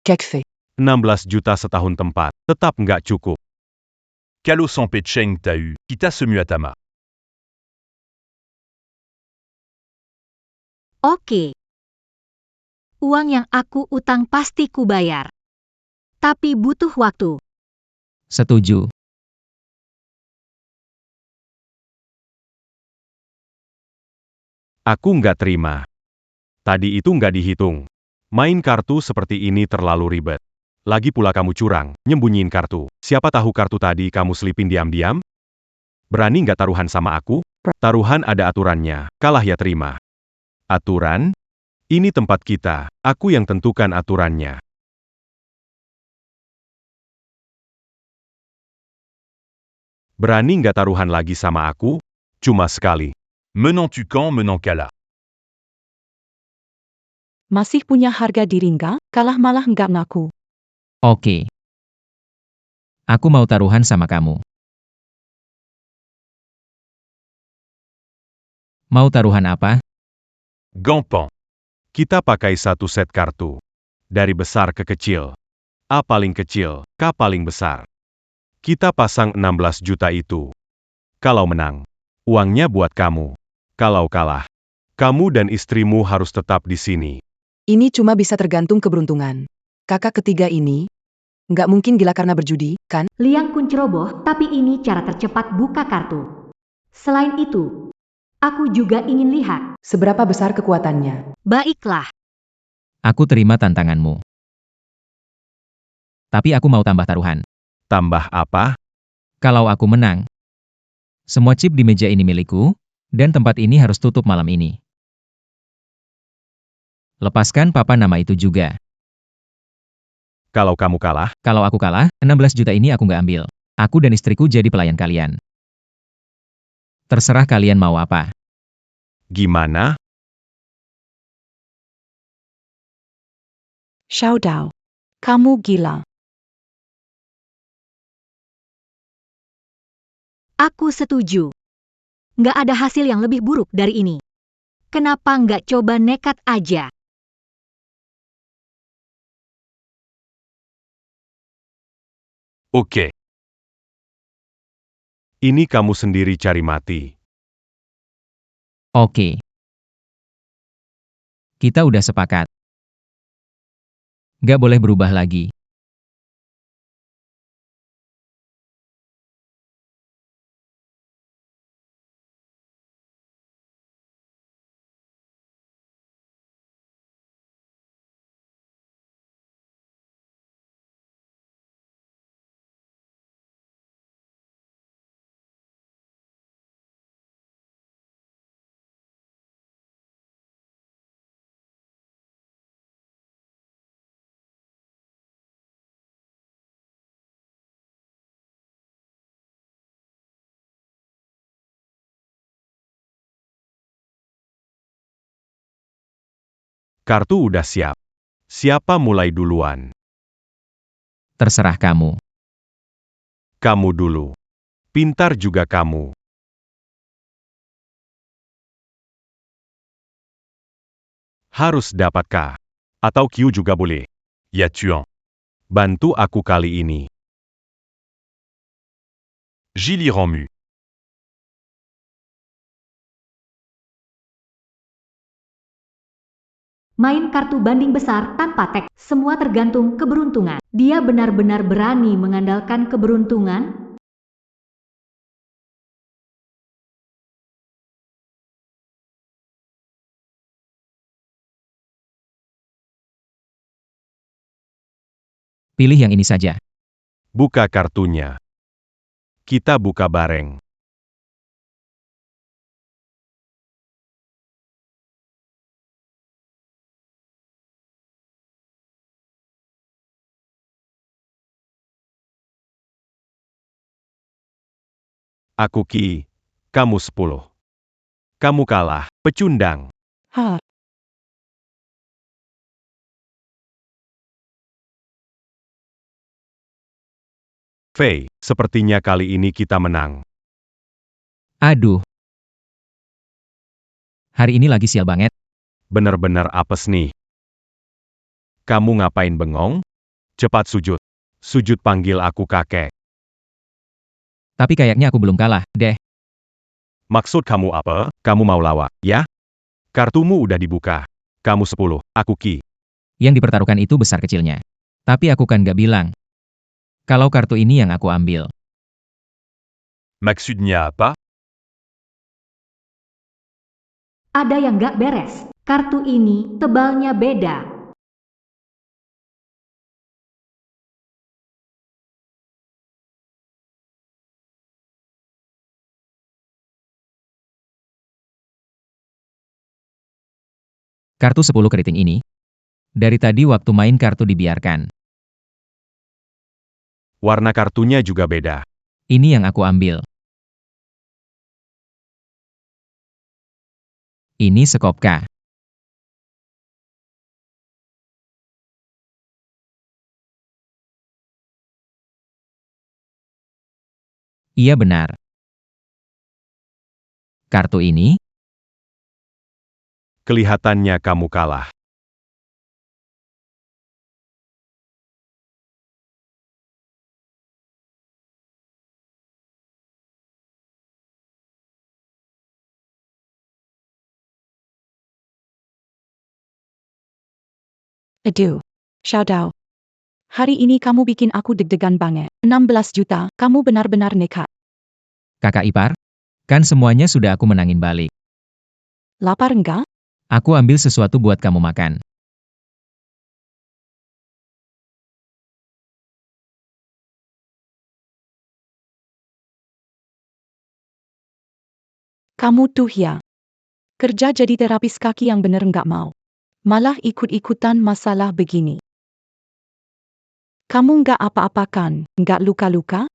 Kak Fei. 16 juta setahun tempat. Tetap nggak cukup. Calo sans Pecheng t'as eu, kita Semuatama. Oke. Uang yang aku utang pasti kubayar. Tapi butuh waktu. Setuju. Aku nggak terima. Tadi itu nggak dihitung. Main kartu seperti ini terlalu ribet. Lagi pula kamu curang, nyembunyiin kartu. Siapa tahu kartu tadi kamu selipin diam-diam? Berani nggak taruhan sama aku? Taruhan ada aturannya, kalah ya terima. Aturan? Ini tempat kita, aku yang tentukan aturannya. Berani nggak taruhan lagi sama aku? Cuma sekali. Menant tu camp, menant Kala. Masih punya harga diri nggak? Kalah malah nggak ngaku. Oke. Aku mau taruhan sama kamu. Mau taruhan apa? Gampang. Kita pakai satu set kartu. Dari besar ke kecil. A paling kecil, K paling besar. Kita pasang 16 juta itu. Kalau menang, uangnya buat kamu. Kalau kalah, kamu dan istrimu harus tetap di sini. Ini cuma bisa tergantung keberuntungan. Kakak ketiga ini, nggak mungkin gila karena berjudi, kan? Liang Kun ceroboh, tapi ini cara tercepat buka kartu. Selain itu, aku juga ingin lihat. Seberapa besar kekuatannya? Baiklah, Aku terima tantanganmu. Tapi aku mau tambah taruhan. Tambah apa? Kalau aku menang, semua chip di meja ini milikku, dan tempat ini harus tutup malam ini. Lepaskan papa nama itu juga. Kalau kamu kalah, Kalau aku kalah, 16 juta ini aku nggak ambil. Aku dan istriku jadi pelayan kalian. Terserah kalian mau apa. gimana? Xiao Dao. Kamu gila. aku setuju. Nggak ada hasil yang lebih buruk dari ini. Kenapa nggak coba nekat aja? Ok. Ini kamu sendiri cari mati. Oke. Kita udah sepakat. Nggak boleh berubah lagi. Kartu udah siap. Siapa mulai duluan? Terserah kamu. Kamu dulu. Pintar juga kamu. Harus dapat K. Atau Q juga boleh. Ya tuant. Bantu aku kali ini. Gilly Ramu. Main kartu banding besar tanpa teks, semua tergantung keberuntungan. Dia benar-benar berani mengandalkan keberuntungan. Pilih yang ini saja. Buka kartunya. Kita buka bareng. Aku Ki. Kamu 10. Kamu kalah, pecundang. Ha. Fei, sepertinya kali ini kita menang. Aduh. Hari ini lagi sial banget. Bener-bener apes nih. Kamu ngapain bengong? Cepat sujud. Sujud panggil aku kakek. Tapi kayaknya aku belum kalah, deh. Maksud kamu apa? Kamu mau lawak, ya? Kartumu udah dibuka. Kamu 10, aku Ki. Yang dipertaruhkan itu besar kecilnya. Tapi aku kan nggak bilang. Kalau kartu ini yang aku ambil. Maksudnya apa? Ada yang nggak beres. Kartu ini tebalnya beda. Kartu 10 keriting ini. Dari tadi waktu main kartu dibiarkan. Warna kartunya juga beda. Ini yang aku ambil. Ini Sekopka. Iya benar. Kartu ini, Kelihatannya kamu kalah. Aduh. Xiaodao. Hari ini kamu bikin aku deg-degan banget. 16 juta, kamu benar-benar nekat. Kakak ipar, kan semuanya sudah aku menangin balik. Lapar enggak? Aku ambil sesuatu buat kamu makan. Kamu tuh ya. Kerja jadi terapis kaki yang bener enggak mau. Malah ikut-ikutan masalah begini. Kamu enggak apa-apa kan? Enggak luka-luka?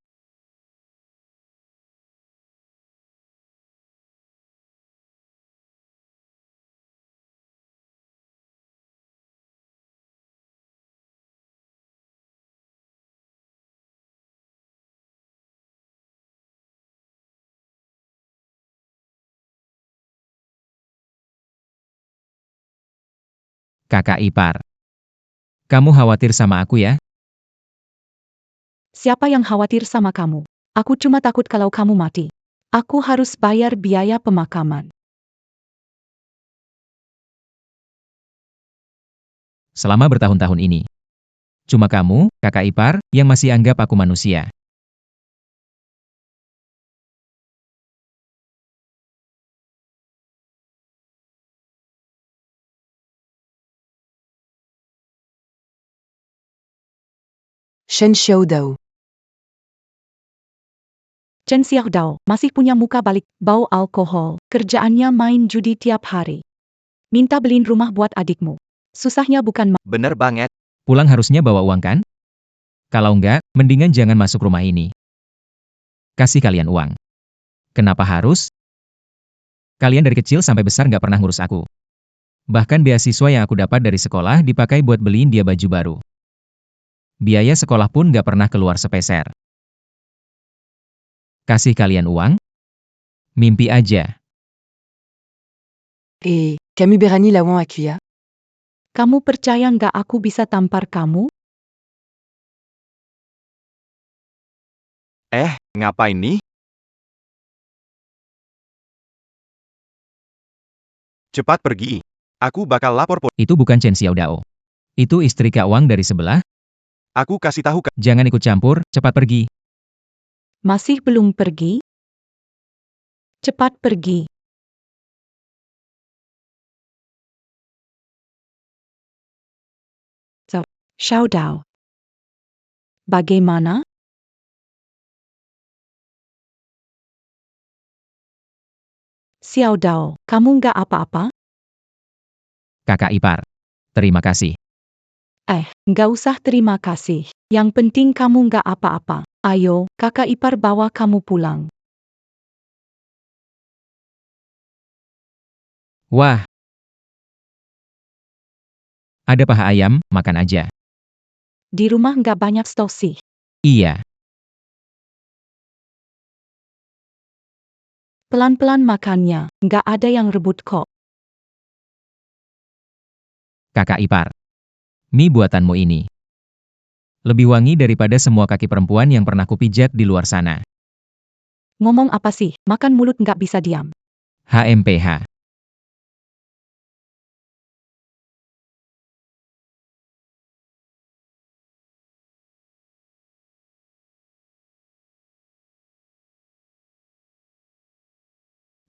Kakak ipar. Kamu khawatir sama aku ya? Siapa yang khawatir sama kamu? Aku cuma takut kalau kamu mati. Aku harus bayar biaya pemakaman. Selama bertahun-tahun ini. Cuma kamu, kakak ipar, yang masih anggap aku manusia. Shen Xiaodao. Chen Xiaodao masih punya muka balik, bau alkohol, kerjaannya main judi tiap hari. Minta beliin rumah buat adikmu. Susahnya bukan Bener banget. Pulang harusnya bawa uang kan? Kalau enggak, mendingan jangan masuk rumah ini. Kasih kalian uang. Kenapa harus? Kalian dari kecil sampai besar nggak pernah ngurus aku. Bahkan beasiswa yang aku dapat dari sekolah dipakai buat beliin dia baju baru. Biaya sekolah pun nggak pernah keluar sepeser. Kasih kalian uang? Mimpi aja. Kami berani lawan aku ya? Kamu percaya nggak aku bisa tampar kamu? Ngapain nih? Cepat pergi. Aku bakal lapor polisi. Itu bukan Chen Xiaodao. Itu istri Kak Wang dari sebelah. Aku kasih tahu ke... Jangan ikut campur, cepat pergi. Masih belum pergi? Cepat pergi. Xiaodao. Bagaimana? Xiaodao, kamu nggak apa-apa? Kakak ipar. Terima kasih. Nggak usah terima kasih. Yang penting kamu nggak apa-apa. Ayo, kakak ipar bawa kamu pulang. Wah. Ada paha ayam, makan aja. Di rumah nggak banyak stok sih. Iya. Pelan-pelan makannya, nggak ada yang rebut kok. Kakak ipar. Mie buatanmu ini. Lebih wangi daripada semua kaki perempuan yang pernah kupijat di luar sana. Ngomong apa sih, makan mulut nggak bisa diam. HMPH.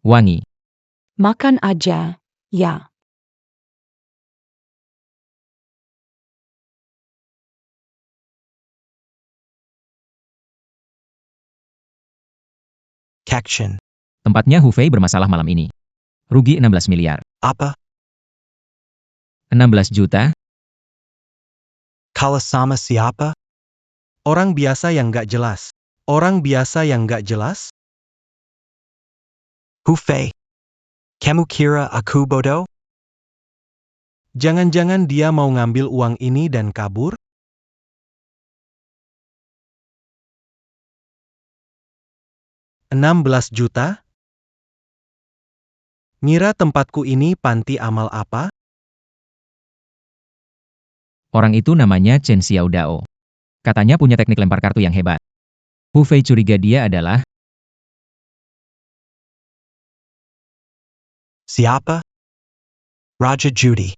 Wangi. Makan aja, ya. Caction. Tempatnya Hufei bermasalah malam ini. Rugi 16 miliar. Apa? 16 juta? Kala sama siapa? Orang biasa yang nggak jelas. Orang biasa yang nggak jelas? Hufei. Kamu kira aku bodoh? Jangan-jangan dia mau ngambil uang ini dan kabur? $16 juta? Ngira tempatku ini panti amal apa? Orang itu namanya Chen Xiaodao. Katanya punya teknik lempar kartu yang hebat. Hu Fei curiga dia adalah Siapa? Raja Judi.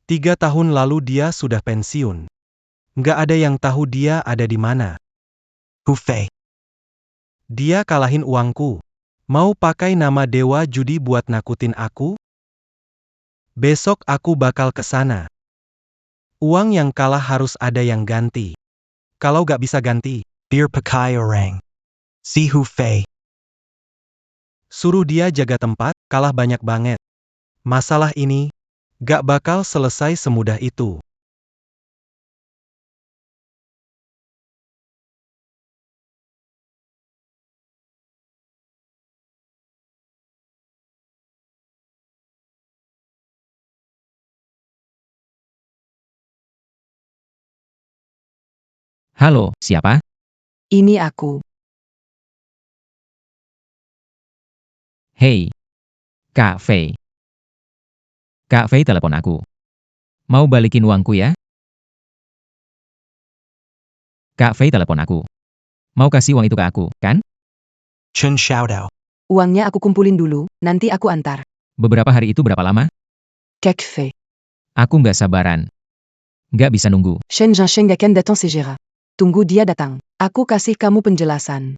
3 tahun lalu dia sudah pensiun. Nggak ada yang tahu dia ada di mana. Hu Fei. Dia kalahin uangku. Mau pakai nama dewa judi buat nakutin aku? Besok aku bakal ke sana. Uang yang kalah harus ada yang ganti. Kalau gak bisa ganti, Bir pakai orang. Si Hu Fei. suruh dia jaga tempat, kalah banyak banget. Masalah ini gak bakal selesai semudah itu. Halo, siapa? Ini aku. Hei. Kak Fei. Kak Fei telepon aku. Mau balikin uangku ya? Kak Fei telepon aku. Mau kasih uang itu ke aku, kan? Chen Xiaodao. Uangnya aku kumpulin dulu, nanti aku antar. Beberapa hari itu berapa lama? Kek Fei. Aku nggak sabaran. Nggak bisa nunggu. Shen Zhasheng akan datang segera. Tunggu dia datang. Aku kasih kamu penjelasan.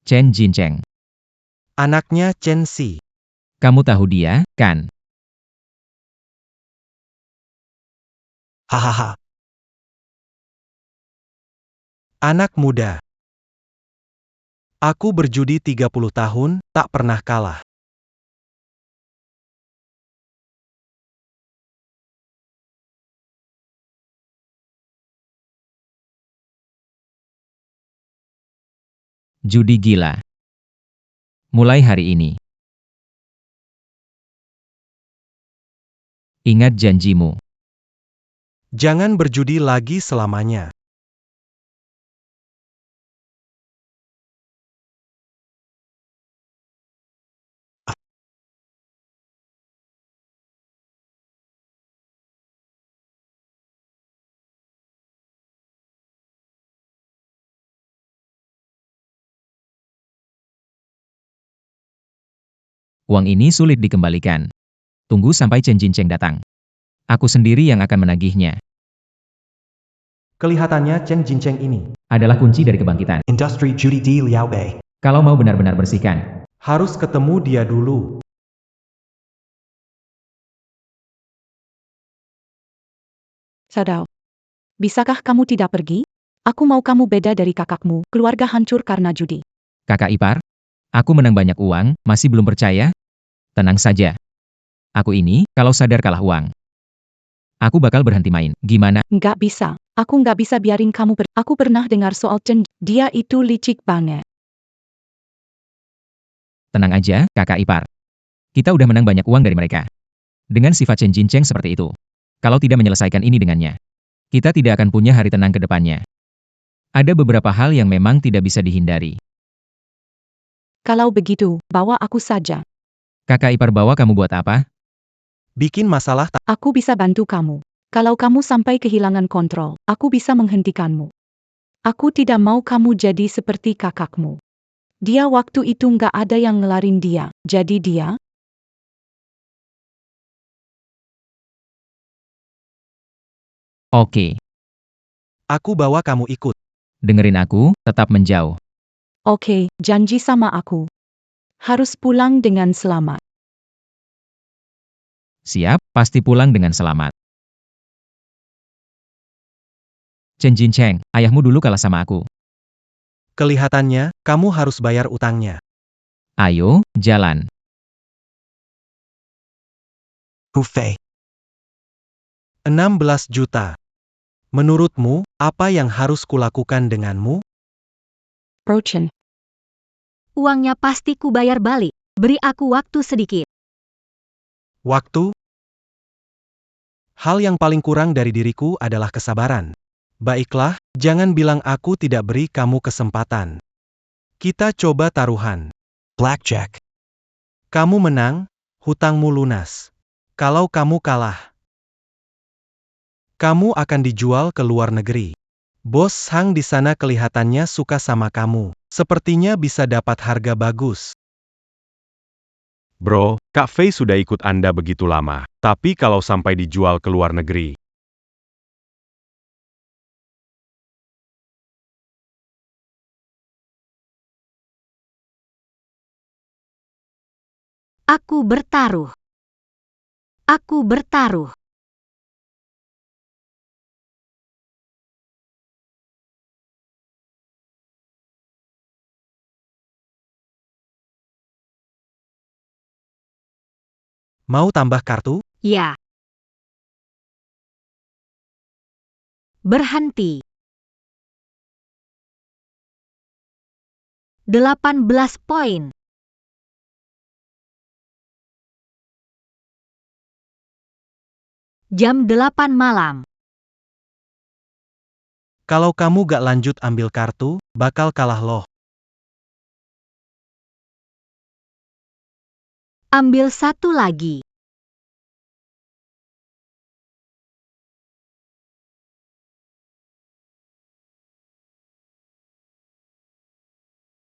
Chen Jincheng. Anaknya Chen Si. Kamu tahu dia, kan? Hahaha. Anak muda. Aku berjudi 30 tahun, tak pernah kalah. Judi gila. Mulai hari ini. Ingat janjimu. Jangan berjudi lagi selamanya. Uang ini sulit dikembalikan. Tunggu sampai Chen Jincheng datang. Aku sendiri yang akan menagihnya. Kelihatannya Chen Jincheng ini Adalah kunci dari kebangkitan. Industri Judi di Liaobei. Kalau mau benar-benar bersihkan. harus ketemu dia dulu. Sadao. Bisakah kamu tidak pergi? Aku mau kamu beda dari kakakmu, keluarga hancur karena judi. Kakak ipar, aku menang banyak uang, masih belum percaya? Tenang saja. Aku ini, kalau sadar kalah uang. Aku bakal berhenti main. Gimana? Nggak bisa. Aku nggak bisa biarin kamu pergi. Aku pernah dengar soal Chen. Dia itu licik banget. Tenang aja, kakak ipar. Kita udah menang banyak uang dari mereka. Dengan sifat Chen Jincheng seperti itu. Kalau tidak menyelesaikan ini dengannya, kita tidak akan punya hari tenang ke depannya. Ada beberapa hal yang memang tidak bisa dihindari. Kalau begitu, bawa aku saja. Kakak ipar bawa kamu buat apa? Bikin masalah tak Aku bisa bantu kamu. Kalau kamu sampai kehilangan kontrol, aku bisa menghentikanmu. Aku tidak mau kamu jadi seperti kakakmu. Dia waktu itu nggak ada yang ngelarin dia, jadi dia. Oke, aku bawa kamu ikut. dengerin aku, tetap menjauh. Oke, janji sama aku. Harus pulang dengan selamat. Siap, pasti pulang dengan selamat. Chen Jincheng, ayahmu dulu kalah sama aku. Kelihatannya, kamu harus bayar utangnya. Ayo, jalan. Hu Fei. 16 juta. Menurutmu, apa yang harus kulakukan denganmu? Prochen. Uangnya pasti ku bayar balik. Beri aku waktu sedikit. Waktu? Hal yang paling kurang dari diriku adalah kesabaran. Baiklah, jangan bilang aku tidak beri kamu kesempatan. Kita coba taruhan. Blackjack. Kamu menang, hutangmu lunas. Kalau kamu kalah, kamu akan dijual ke luar negeri. Bos Hang di sana kelihatannya suka sama kamu. Sepertinya bisa dapat harga bagus. Bro, Kak Fei sudah ikut Anda begitu lama. Tapi kalau sampai dijual ke luar negeri, Aku bertaruh. Aku bertaruh. Mau tambah kartu? Ya. Berhenti. 18 poin. Jam 8 malam. Kalau kamu gak lanjut ambil kartu, bakal kalah loh. Ambil satu lagi.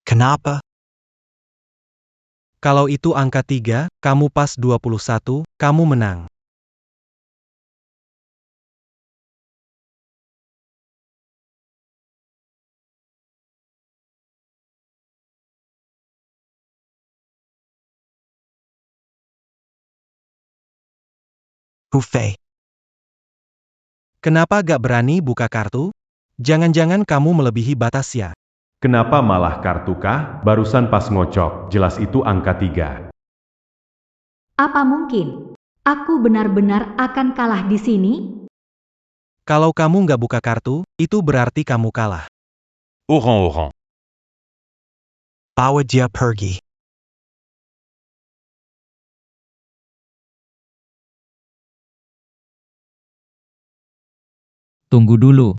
Kenapa? Kalau itu angka 3, kamu pas 21, kamu menang. Hu Fei. Kenapa gak berani buka kartu? Jangan-jangan kamu melebihi batas ya? kenapa malah kartu kah? Barusan pas ngocok, jelas itu angka 3. Apa mungkin? Aku benar-benar akan kalah di sini? Kalau kamu gak buka kartu, itu berarti kamu kalah. Oran. Bawa dia pergi. Tunggu dulu.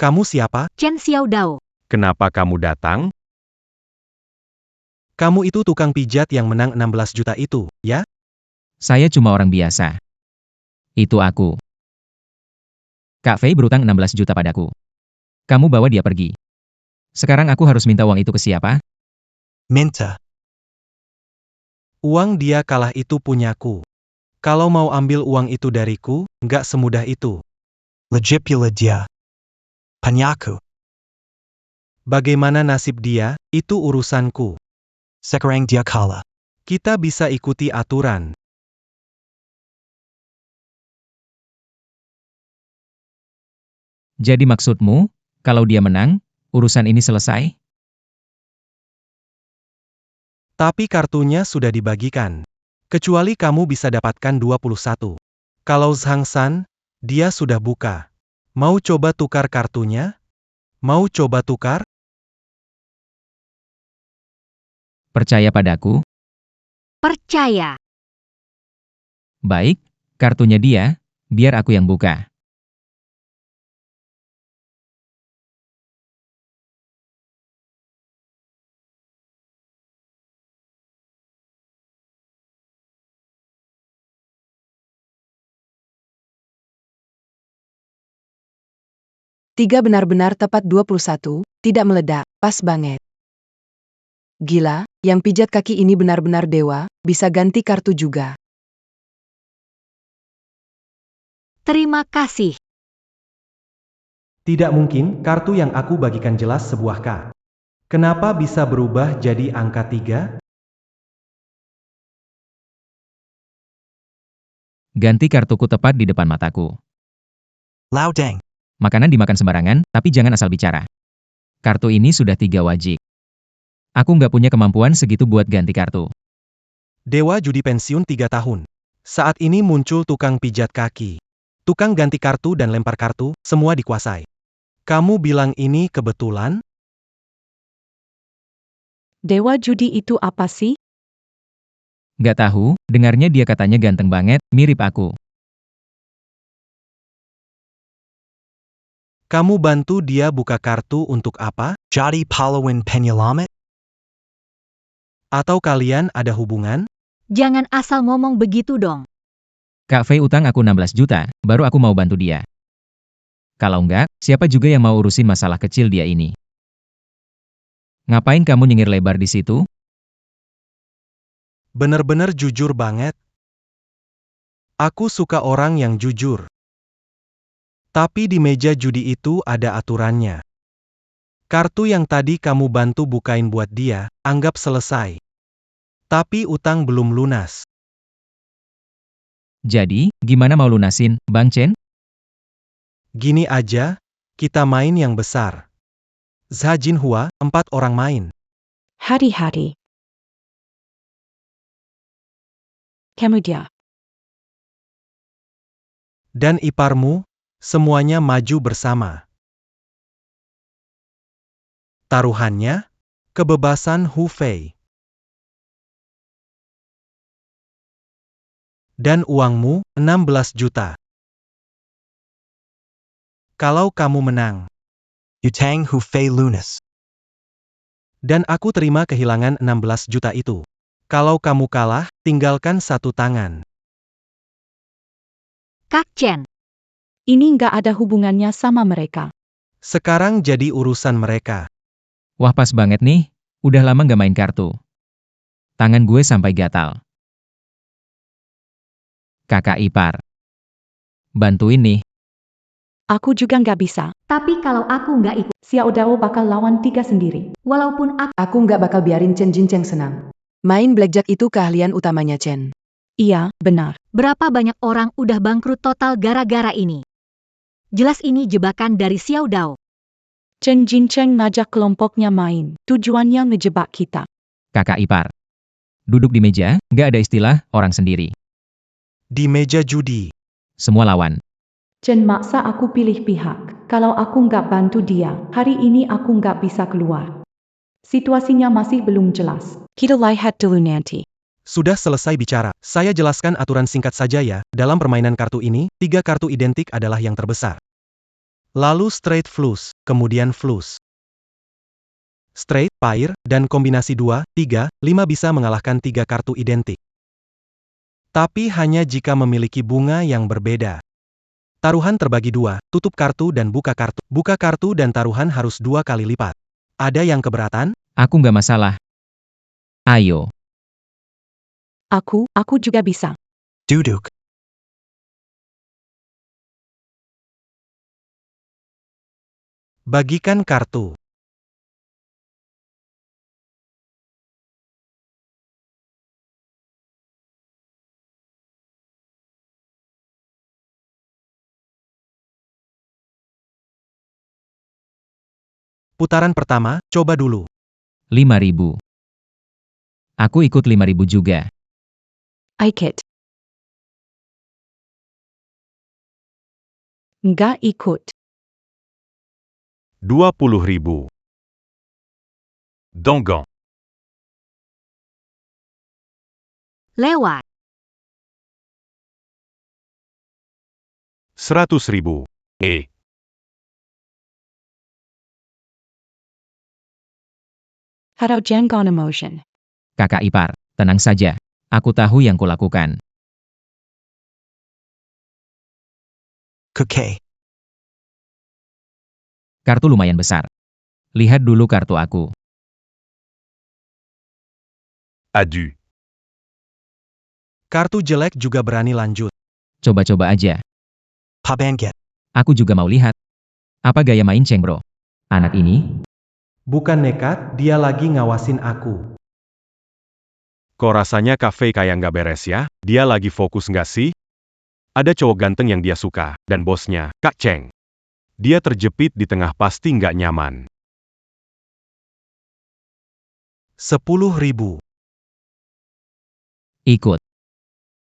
Kamu siapa? Chen Xiaodao. Kenapa kamu datang? Kamu itu tukang pijat yang menang 16 juta itu, ya? Saya cuma orang biasa. Itu aku. Kak Fei berutang 16 juta padaku. Kamu bawa dia pergi. Sekarang aku harus minta uang itu ke siapa? Minta. Uang dia kalah itu punyaku. Kalau mau ambil uang itu dariku, nggak semudah itu. Legipula dia. Panyaku. Bagaimana nasib dia, itu urusanku. Sekarang dia kalah. Kita bisa ikuti aturan. Jadi maksudmu, kalau dia menang, urusan ini selesai? Tapi kartunya sudah dibagikan. Kecuali kamu bisa dapatkan 21. Kalau Zhang San, dia sudah buka. Mau coba tukar kartunya? Mau coba tukar? Percaya padaku? Percaya. Baik, kartunya dia, biar aku yang buka. Tiga benar-benar tepat 21, tidak meledak, pas banget. Gila, yang pijat kaki ini benar-benar dewa, bisa ganti kartu juga. Terima kasih. Tidak mungkin, kartu yang aku bagikan jelas sebuah K. Kenapa bisa berubah jadi angka 3? Ganti kartuku tepat di depan mataku. Laudeng. Makanan dimakan sembarangan, tapi jangan asal bicara. Kartu ini sudah 3 wajik. Aku nggak punya kemampuan segitu buat ganti kartu. Dewa judi pensiun 3 tahun. Saat ini muncul tukang pijat kaki. Tukang ganti kartu dan lempar kartu, semua dikuasai. Kamu bilang ini kebetulan? Dewa judi itu apa sih? Nggak tahu, dengarnya dia katanya ganteng banget, mirip aku. Kamu bantu dia buka kartu untuk apa? Jadi Pahlawan Penyelamat? Atau kalian ada hubungan? Jangan asal ngomong begitu dong. Kak Fei utang aku 16 juta, baru aku mau bantu dia. Kalau enggak, siapa juga yang mau urusin masalah kecil dia ini? Ngapain kamu nyengir lebar di situ? Bener-bener jujur banget. Aku suka orang yang jujur. Tapi di meja judi itu ada aturannya. Kartu yang tadi kamu bantu bukain buat dia, anggap selesai. Tapi utang belum lunas. Jadi, gimana mau lunasin, Bang Chen? Gini aja, kita main yang besar. Zha Jinhua, 4 orang main. Hari-hari. Kemudian, Dan iparmu, semuanya maju bersama. Taruhannya, kebebasan Hu Fei. Dan uangmu, 16 juta. Kalau kamu menang, Utang Hu Fei lunas. dan aku terima kehilangan 16 juta itu. Kalau kamu kalah, tinggalkan satu tangan. Kak Chen, ini nggak ada hubungannya sama mereka. Sekarang jadi urusan mereka. Wah pas banget nih, udah lama nggak main kartu. Tangan gue sampai gatal. Kakak ipar. Bantuin nih. Aku juga nggak bisa. tapi kalau aku nggak ikut, Xiao Dao bakal lawan 3 sendiri. walaupun Aku nggak bakal biarin Chen Jincheng senang. Main blackjack itu keahlian utamanya Chen. Iya, benar. berapa banyak orang udah bangkrut total gara-gara ini. Jelas ini jebakan dari Xiao Dao. Chen Jincheng ngajak kelompoknya main. Tujuannya ngejebak kita. Kakak ipar. Duduk di meja, nggak ada istilah, orang sendiri. Di meja judi. Semua lawan. Chen maksa aku pilih pihak. Kalau aku nggak bantu dia, hari ini aku nggak bisa keluar. Situasinya masih belum jelas. Kita lihat dulu nanti. Sudah selesai bicara. Saya jelaskan aturan singkat saja ya. Dalam permainan kartu ini, 3 kartu identik adalah yang terbesar. Lalu straight flush, kemudian flush. Straight, pair, dan kombinasi 2, 3, 5 bisa mengalahkan 3 kartu identik. Tapi hanya jika memiliki bunga yang berbeda. Taruhan terbagi 2, tutup kartu dan buka kartu. Buka kartu dan taruhan harus 2 kali lipat. Ada yang keberatan? Aku nggak masalah. Ayo. Aku juga bisa. Duduk. Bagikan kartu. Putaran pertama, coba dulu. 5.000. Aku ikut 5.000 juga. Ikut. Nggak ikut. 20.000. Dangan. Lewat. 100.000. Harau jangan emotion. Kakak ipar, tenang saja. Aku tahu yang kulakukan. Kuke. Kartu lumayan besar. Lihat dulu kartu aku. Adu. Kartu jelek juga berani lanjut. Coba-coba aja. Pabanget. Aku juga mau lihat. Apa gaya main Cheng bro? Anak ini? Bukan nekat, dia lagi ngawasin aku. Kok rasanya kafe kayak nggak beres ya? Dia lagi fokus nggak sih? Ada cowok ganteng yang dia suka, dan bosnya, Kak Cheng. Dia terjepit di tengah pasti nggak nyaman. 10.000. Ikut.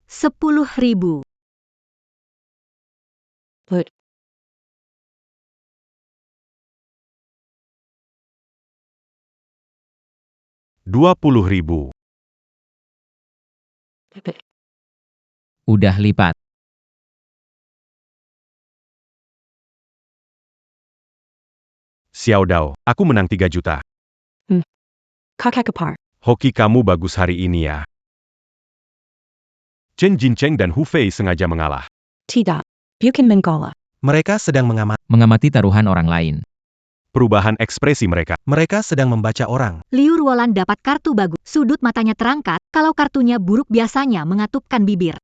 10.000. Put. 20.000. Udah lipat. Xiao Dao, aku menang 3 juta. Kakak ipar. Hoki kamu bagus hari ini ya. Chen Jincheng dan Hu Fei sengaja mengalah. Tidak. Bukan mengolah. Mereka sedang mengamati. Mengamati taruhan orang lain. Perubahan ekspresi mereka. Mereka sedang membaca orang. Liu Ruolan dapat kartu bagus. Sudut matanya terangkat, kalau kartunya buruk biasanya mengatupkan bibir.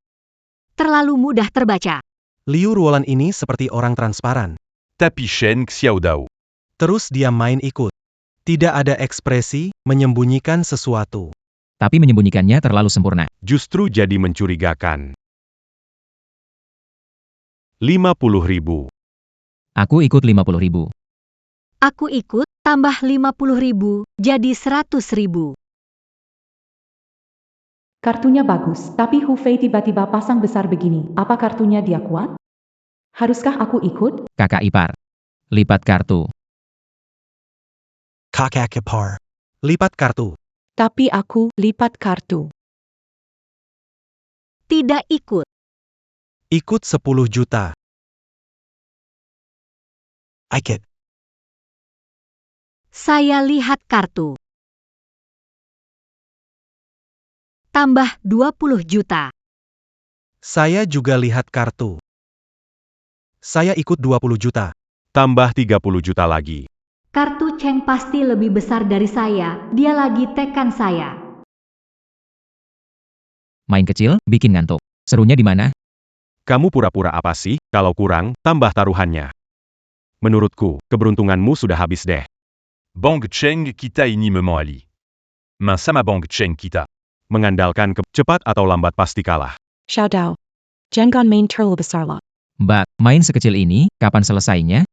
Terlalu mudah terbaca. Liu Ruolan ini seperti orang transparan. Tapis Shen Xiao Dao. Terus dia main ikut. Tidak ada ekspresi, menyembunyikan sesuatu. Tapi menyembunyikannya terlalu sempurna. Justru jadi mencurigakan. 50.000. Aku ikut 50.000. Aku ikut, tambah 50.000, jadi 100.000. Kartunya bagus, tapi Hu Fei tiba-tiba pasang besar begini. Apa kartunya dia kuat? Haruskah aku ikut? Kakak ipar. Lipat kartu. Kakak ipar. Lipat kartu. Tapi aku lipat kartu. Tidak ikut. Ikut 10 juta. Ikut. Saya lihat kartu. Tambah 20 juta. Saya juga lihat kartu. Saya ikut 20 juta. Tambah 30 juta lagi. Kartu Cheng pasti lebih besar dari saya, dia lagi tekan saya. Main kecil, bikin ngantuk. Serunya di mana? Kamu pura-pura apa sih? Kalau kurang, tambah taruhannya. Menurutku, keberuntunganmu sudah habis deh. Bang Cheng kita inimement Ali. Main sama Bang Cheng kita. Mengandalkan cepat atau lambat pasti kalah. Xiao Dao. Jangan main terlalu besar lah. Mbak, main sekecil ini, kapan selesainya?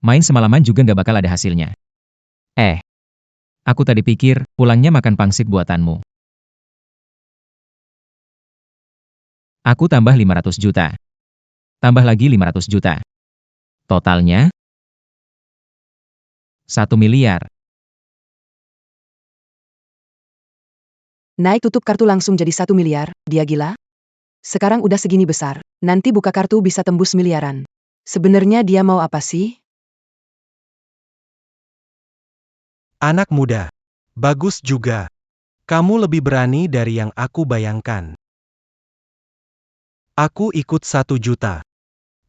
Main semalaman juga nggak bakal ada hasilnya. Aku tadi pikir, pulangnya makan pangsit buatanmu. Aku tambah 500 juta. Tambah lagi 500 juta. Totalnya? 1 miliar. Naik tutup kartu langsung jadi 1 miliar, dia gila? Sekarang udah segini besar, nanti buka kartu bisa tembus miliaran. Sebenarnya dia mau apa sih? Anak muda. Bagus juga. Kamu lebih berani dari yang aku bayangkan. Aku ikut 1 juta.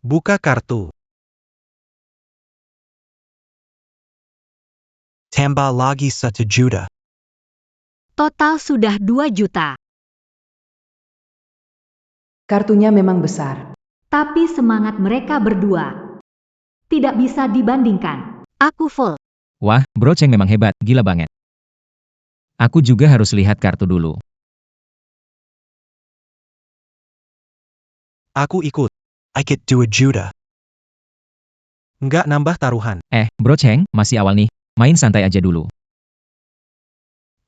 Buka kartu. Tambah lagi 1 juta. Total sudah 2 juta. Kartunya memang besar. Tapi semangat mereka berdua tidak bisa dibandingkan. Aku full. Wah, Bro Cheng memang hebat, gila banget. Aku juga harus lihat kartu dulu. Aku ikut. Ikut 2 juta. Nggak nambah taruhan. Bro Cheng, masih awal nih. Main santai aja dulu.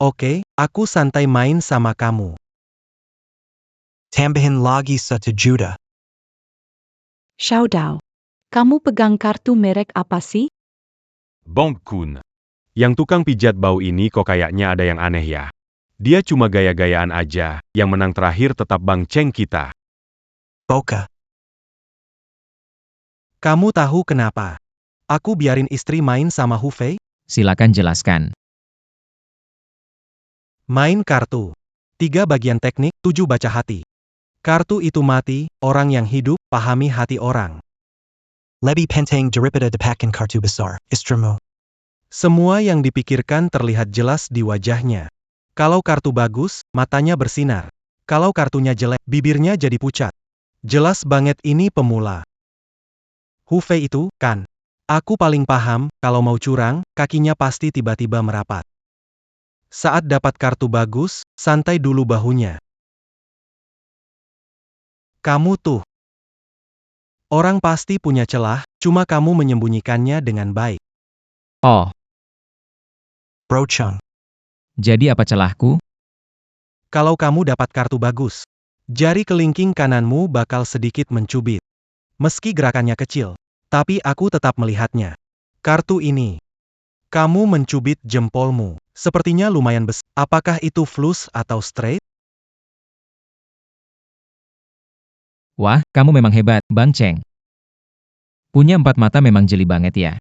Oke, aku santai main sama kamu. Tambahin lagi 1 juta. Xiao Dao. Kamu pegang kartu merek apa sih? Bang Kun. Yang tukang pijat bau ini kok kayaknya ada yang aneh ya. Dia cuma gaya-gayaan aja, yang menang terakhir tetap Bang Cheng kita. Boka. Kamu tahu kenapa? Aku biarin istri main sama Hu Fei? Silakan jelaskan. Main kartu. 3 bagian teknik, 7 baca hati. Kartu itu mati, orang yang hidup, pahami hati orang. Lebih penting daripada dapatkan kartu besar, istrimu. Semua yang dipikirkan terlihat jelas di wajahnya. Kalau kartu bagus, matanya bersinar. Kalau kartunya jelek, bibirnya jadi pucat. Jelas banget ini pemula. Hu Fei itu, kan? Aku paling paham, kalau mau curang, kakinya pasti tiba-tiba merapat. Saat dapat kartu bagus, santai dulu bahunya. Kamu tuh. Orang pasti punya celah, cuma kamu menyembunyikannya dengan baik. Oh, Bro Cheng. jadi apa celahku? Kalau kamu dapat kartu bagus, jari kelingking kananmu bakal sedikit mencubit. Meski gerakannya kecil, tapi aku tetap melihatnya. Kartu ini. Kamu mencubit jempolmu. Sepertinya lumayan besar. Apakah itu flush atau straight? Wah, kamu memang hebat, Bang Cheng. Punya 4 mata memang jeli banget ya.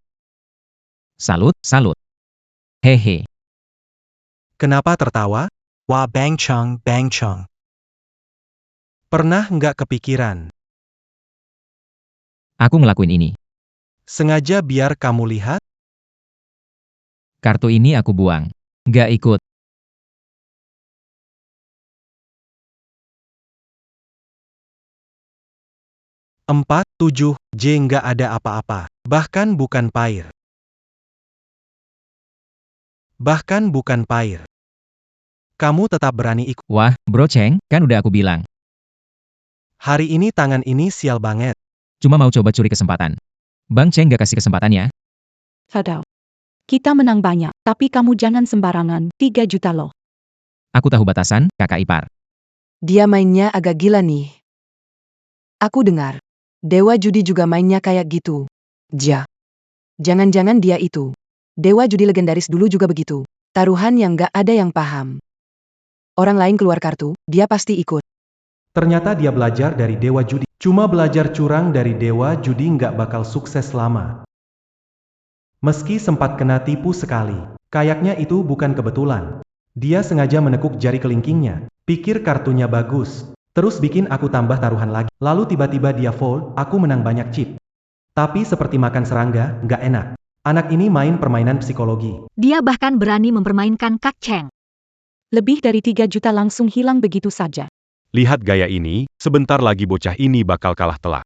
Salut, salut. Hehe. Kenapa tertawa? Wah bang chung, bang chung. Pernah nggak kepikiran? Aku ngelakuin ini. Sengaja biar kamu lihat? Kartu ini aku buang. Nggak ikut. Empat, 7, J nggak ada apa-apa. Bahkan bukan pair. Bahkan bukan pair. Kamu tetap berani ikut. Wah, Bro Cheng, kan udah aku bilang. Hari ini tangan ini sial banget. Cuma mau coba curi kesempatan. Bang Cheng nggak kasih kesempatan ya? Sadao. Kita menang banyak, tapi kamu jangan sembarangan, 3 juta loh. Aku tahu batasan, kakak ipar. Dia mainnya agak gila nih. Aku dengar. Dewa judi juga mainnya kayak gitu. Ja. Jangan-jangan dia itu. Dewa judi legendaris dulu juga begitu. Taruhan yang gak ada yang paham. Orang lain keluar kartu, dia pasti ikut. Ternyata dia belajar dari dewa judi. Cuma belajar curang dari dewa judi nggak bakal sukses lama. Meski sempat kena tipu sekali, kayaknya itu bukan kebetulan. Dia sengaja menekuk jari kelingkingnya, pikir kartunya bagus, terus bikin aku tambah taruhan lagi. Lalu tiba-tiba dia fold, aku menang banyak chip. Tapi seperti makan serangga, nggak enak. Anak ini main permainan psikologi. Dia bahkan berani mempermainkan Kak Cheng. Lebih dari 3 juta langsung hilang begitu saja. Lihat gaya ini, sebentar lagi bocah ini bakal kalah telak.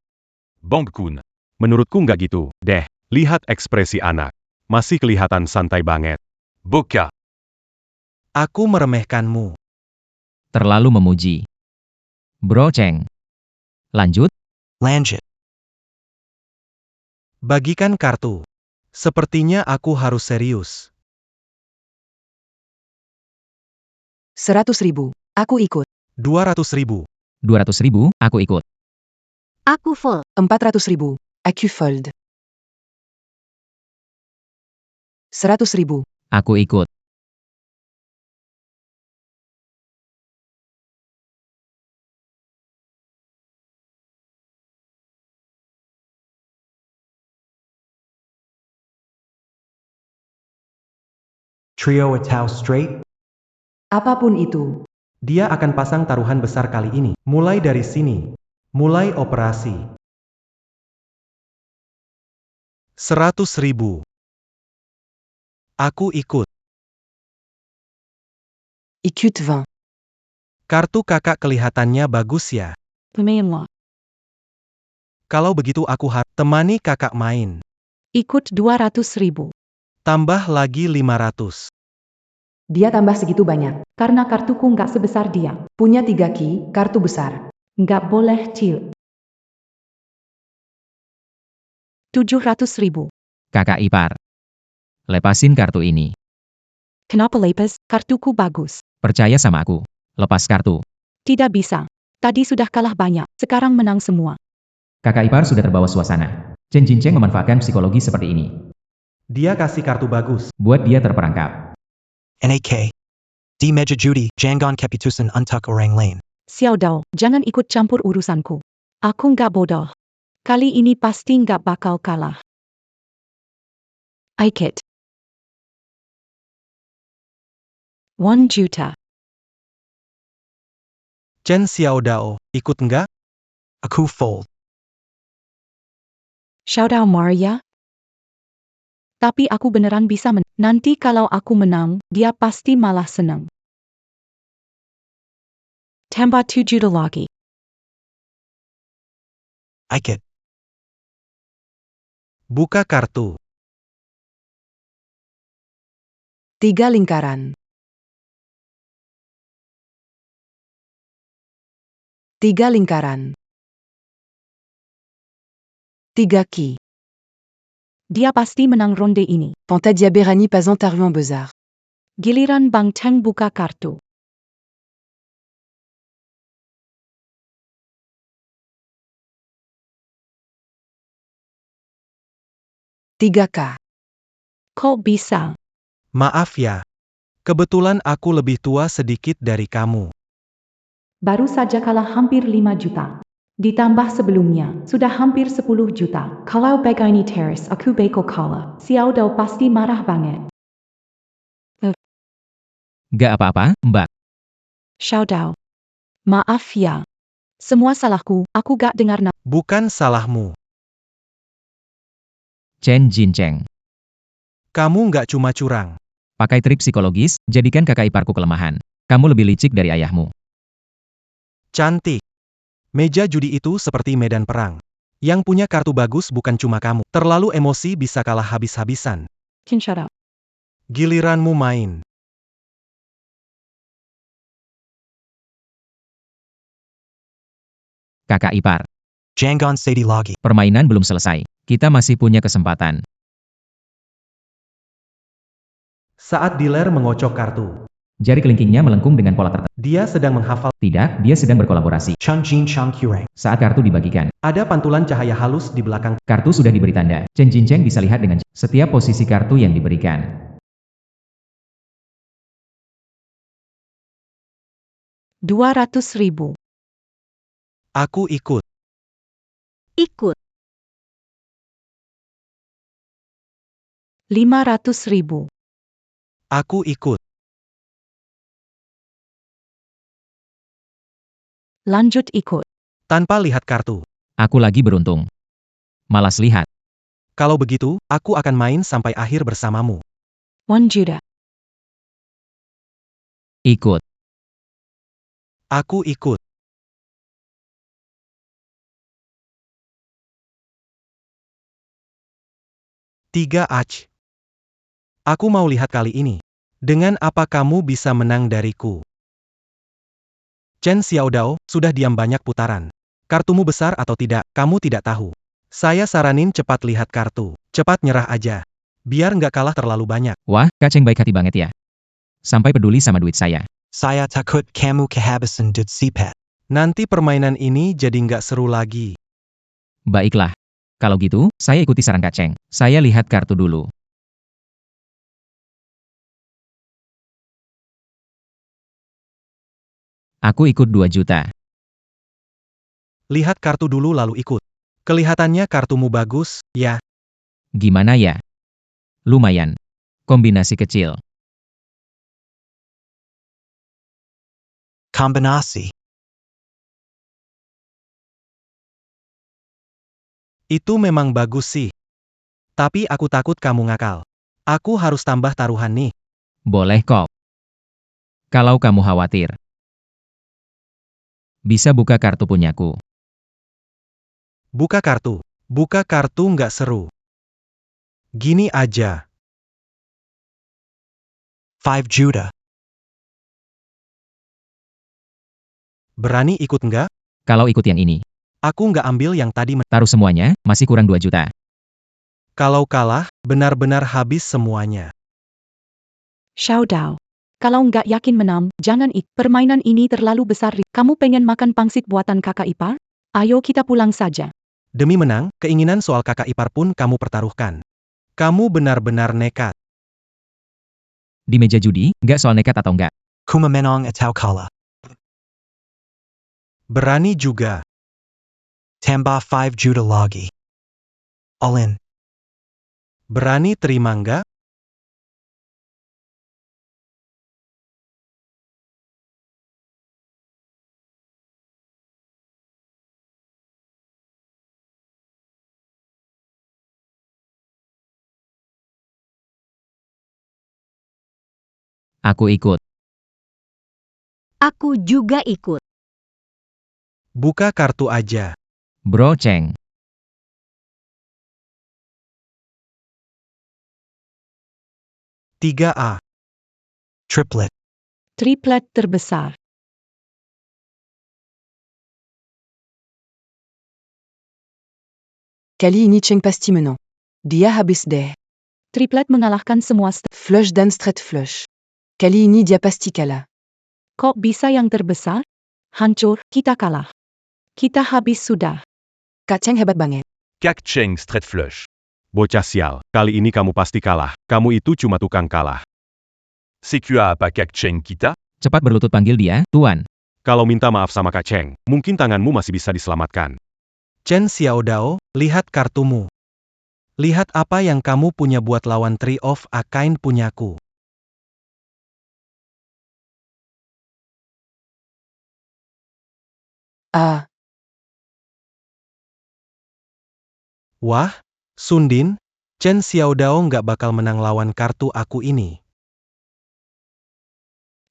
Bang Kun. Menurutku nggak gitu, deh. Lihat ekspresi anak. Masih kelihatan santai banget. Boka. Aku meremehkanmu. Terlalu memuji. Bro Cheng. Lanjut. Lanjut. Bagikan kartu. Sepertinya aku harus serius. 100.000. Aku ikut. 200.000. 200.000, aku ikut. Aku full. 400.000. Aku fold. 100.000. Aku ikut. Trio atau straight? Apapun itu. Dia akan pasang taruhan besar kali ini. Mulai dari sini. Mulai operasi. 100.000. Aku ikut. Ikut 20. Kartu kakak kelihatannya bagus ya. Pemainlah. Kalau begitu aku harus temani kakak main. Ikut 200.000. Tambah lagi 500. Dia tambah segitu banyak. Karena kartuku nggak sebesar dia. Punya 3 ki, kartu besar. Nggak boleh cil. 700.000. Kakak ipar. Lepasin kartu ini. Kenapa lepas? Kartuku bagus. Percaya sama aku. Lepas kartu. Tidak bisa. Tadi sudah kalah banyak, sekarang menang semua. Kakak ipar sudah terbawa suasana. Chen Jincheng memanfaatkan psikologi seperti ini. Dia kasih kartu bagus. Buat dia terperangkap. NAK. Di meja judi, jangan keputusan untuk orang lain. Xiao Dao, jangan ikut campur urusanku. Aku nggak bodoh. Kali ini pasti nggak bakal kalah. Ikut. 1 juta. Chen Xiaodao, ikut nggak? Aku fold. Xiao Dao Maria. Tapi aku beneran bisa nanti kalau aku menang, dia pasti malah senang. Tambah 2 juta lagi. Ikut. Buka kartu. 3 lingkaran. 3 lingkaran. 3 ki. Dia pasti menang ronde ini. Fantasia Berani pas en taruhan besar. Giliran Bang Cheng buka kartu. 3 k. Kok bisa? Maaf ya. Kebetulan aku lebih tua sedikit dari kamu. Baru saja kalah hampir 5 juta. Ditambah sebelumnya, sudah hampir 10 juta. Kalau begini terus, aku beko kalah. Xiao Dao pasti marah banget. Gak apa-apa, Mbak. Xiao Dao. Maaf ya. Semua salahku, aku gak dengar nama. Bukan salahmu. Chen Jincheng. Kamu nggak cuma curang. Pakai trik psikologis, jadikan kakak iparku kelemahan. Kamu lebih licik dari ayahmu. Cantik. Meja judi itu seperti medan perang. Yang punya kartu bagus bukan cuma kamu. Terlalu emosi bisa kalah habis-habisan. Can shut up. Giliranmu main. Kakak ipar. Jangan sedih lagi. Permainan belum selesai. Kita masih punya kesempatan. Saat dealer mengocok kartu, Jari kelingkingnya melengkung dengan pola tertentu. dia sedang menghafal. Tidak, dia sedang berkolaborasi. Chun Jin Chang Kurang. Saat kartu dibagikan, Ada pantulan cahaya halus di belakang. kartu sudah diberi tanda. Chen Jincheng bisa lihat dengan setiap posisi kartu yang diberikan. $200.000. Aku ikut. Ikut. $500.000. Aku ikut. Lanjut ikut. Tanpa lihat kartu. Aku lagi beruntung. Malas lihat. Kalau begitu, aku akan main sampai akhir bersamamu. $1 juta. Ikut. Aku ikut. Tiga ach. Aku mau lihat kali ini. Dengan apa kamu bisa menang dariku? Chen Xiaodao, sudah diam banyak putaran. Kartumu besar atau tidak, kamu tidak tahu. Saya saranin cepat lihat kartu. Cepat nyerah aja. Biar nggak kalah terlalu banyak. Wah, Kak Cheng baik hati banget ya. Sampai peduli sama duit saya. Saya takut kamu kehabisan duit sipat. Nanti permainan ini jadi nggak seru lagi. Baiklah. Kalau gitu, saya ikuti saran Kak Cheng. Saya lihat kartu dulu. Aku ikut 2 juta. Lihat kartu dulu lalu ikut. Kelihatannya kartumu bagus, ya. Gimana ya? Lumayan. Kombinasi kecil. Kombinasi. Itu memang bagus sih. Tapi aku takut kamu ngakal. Aku harus tambah taruhan nih. Boleh kok. Kalau kamu khawatir. Bisa buka kartu punyaku. Buka kartu. Buka kartu nggak seru. Gini aja. 5 juta. Berani ikut nggak? Kalau ikut yang ini, Aku nggak ambil yang tadi. taruh semuanya, masih kurang 2 juta. Kalau kalah, benar-benar habis semuanya. Xiao Dao. Kalau nggak yakin menang, jangan ikut. Permainan ini terlalu besar. Kamu pengen makan pangsit buatan kakak ipar? Ayo kita pulang saja. Demi menang, keinginan soal kakak ipar pun kamu pertaruhkan. Kamu benar-benar nekat. Di meja judi, nggak soal nekat atau nggak. Kuma menang atau kalah. Berani juga. Tambah 5 juta lagi. All in. Berani terima nggak? Aku ikut. Aku juga ikut. Buka kartu aja. Bro Cheng. Tiga A. Triplet. Triplet terbesar. Kali ini Cheng pasti menang. Dia habis deh. Triplet mengalahkan semua Flush dan straight flush. Kali ini dia pasti kalah. Kok bisa yang terbesar? Hancur, kita kalah. Kita habis sudah. Kak Cheng hebat banget. Kak Cheng straight flush. Bocah sial, kali ini kamu pasti kalah. Kamu itu cuma tukang kalah. C'est quoi apa Kak Cheng kita? Cepat berlutut panggil dia, Tuan. Kalau minta maaf sama Kak Cheng, mungkin tanganmu masih bisa diselamatkan. Chen Xiaodao, lihat kartumu. Lihat apa yang kamu punya buat lawan Tree of a Kind punyaku. Ah, Wah, Sundin, Chen Xiaodao nggak bakal menang lawan kartu aku ini.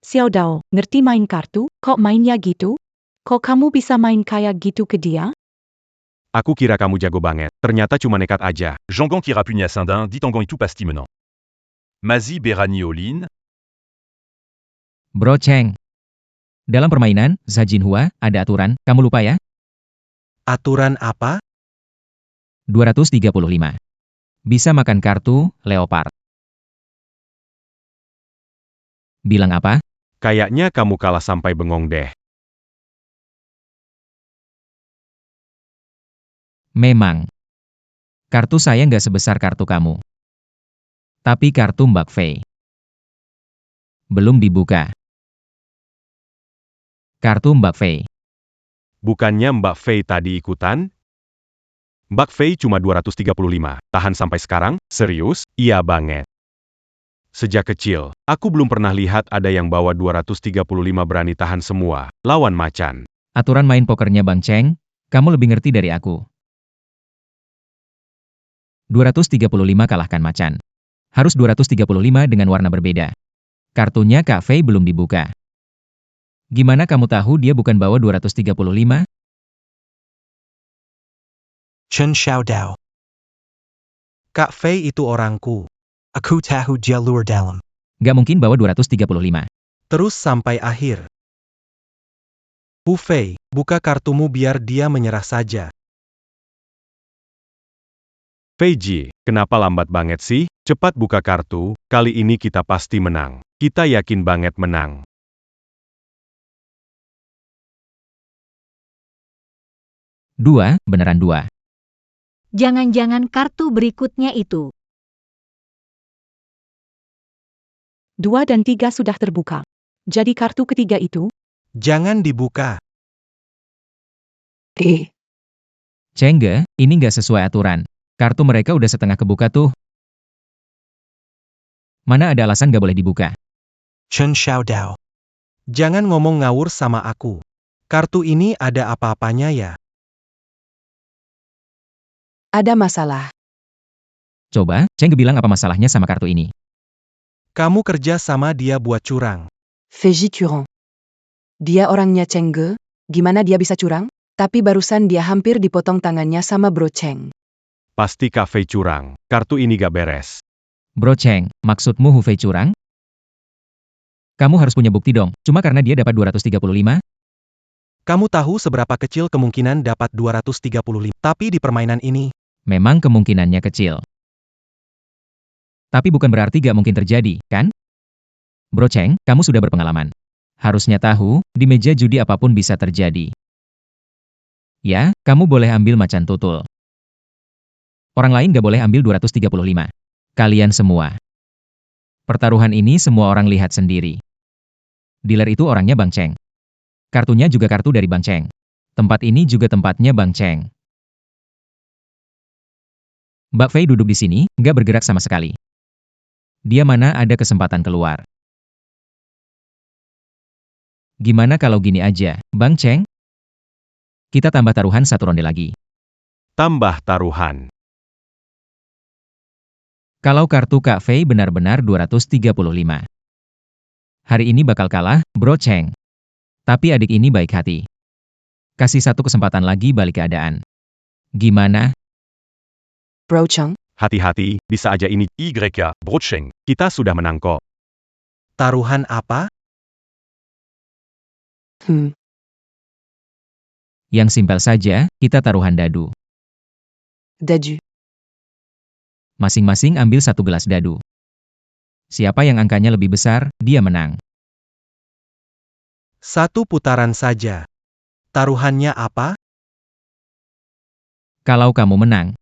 Xiaodao, ngerti main kartu? Kok mainnya gitu? Kok kamu bisa main kayak gitu ke dia? Aku kira kamu jago banget, ternyata cuma nekat aja. Jangan qui rapugne à Saint-Dain, dit Tanguy tout pasti menant. Mazi Berani Olin, Bro Cheng. Dalam permainan, Zhajin Hua, ada aturan, kamu lupa ya? Aturan apa? 235. Bisa makan kartu, Leopard. Bilang apa? Kayaknya kamu kalah sampai bengong deh. Memang. Kartu saya nggak sebesar kartu kamu. Tapi kartu Mbak Fei. Belum dibuka. Kartu Mbak Fei. Bukannya Mbak Fei tadi ikutan? Mbak Fei cuma 235. Tahan sampai sekarang? Serius? Iya banget. Sejak kecil, aku belum pernah lihat ada yang bawa 235 berani tahan semua, lawan macan. Aturan main pokernya Bang Cheng, kamu lebih ngerti dari aku. 235 kalahkan macan. Harus 235 dengan warna berbeda. Kartunya Kak Fei belum dibuka. Gimana kamu tahu dia bukan bawa 235? Chen Xiaodao. Kak Fei itu orangku. Aku tahu dia luar dalam. Gak mungkin bawa 235. Terus sampai akhir. Hu Fei, buka kartumu biar dia menyerah saja. Fei Ji, kenapa lambat banget sih? Cepat buka kartu, kali ini kita pasti menang. Kita yakin banget menang. Dua, beneran dua. Jangan-jangan kartu berikutnya itu. 2 dan 3 sudah terbuka. Jadi kartu ketiga itu? Jangan dibuka. Chengge, ini nggak sesuai aturan. Kartu mereka udah setengah kebuka tuh. Mana ada alasan nggak boleh dibuka? Chen Xiaodao. Jangan ngomong ngawur sama aku. Kartu ini ada apa-apanya ya? ada masalah. Coba, Chengge bilang apa masalahnya sama kartu ini. Kamu kerja sama dia buat curang. Fei Ji curang. Dia orangnya Chengge, gimana dia bisa curang? Tapi barusan dia hampir dipotong tangannya sama Bro Cheng. Pasti Kak Fei curang. Kartu ini gak beres. Bro Cheng, maksudmu Hu Fei curang? Kamu harus punya bukti dong, cuma karena dia dapat 235? Kamu tahu seberapa kecil kemungkinan dapat 235, tapi di permainan ini, Memang kemungkinannya kecil. Tapi bukan berarti gak mungkin terjadi, kan? Bro Cheng, kamu sudah berpengalaman. Harusnya tahu, di meja judi apapun bisa terjadi. Ya, kamu boleh ambil macan tutul. Orang lain gak boleh ambil 235. Kalian semua. Pertaruhan ini semua orang lihat sendiri. Dealer itu orangnya Bang Cheng. Kartunya juga kartu dari Bang Cheng. Tempat ini juga tempatnya Bang Cheng. Mbak Fei duduk di sini, gak bergerak sama sekali. Dia mana ada kesempatan keluar. Gimana kalau gini aja, Bang Cheng? Kita tambah taruhan satu ronde lagi. Tambah taruhan. Kalau kartu Kak Fei benar-benar 235. Hari ini bakal kalah, Bro Cheng. Tapi adik ini baik hati. Kasih satu kesempatan lagi balik keadaan. Gimana? Bro Cheng, Hati-hati, bisa aja ini. YK, Brocheng, Kita sudah menang kok. taruhan apa? Yang simpel saja, kita taruhan dadu. daju. Masing-masing ambil satu gelas dadu. Siapa yang angkanya lebih besar, dia menang. Satu putaran saja. Taruhannya apa? Kalau kamu menang,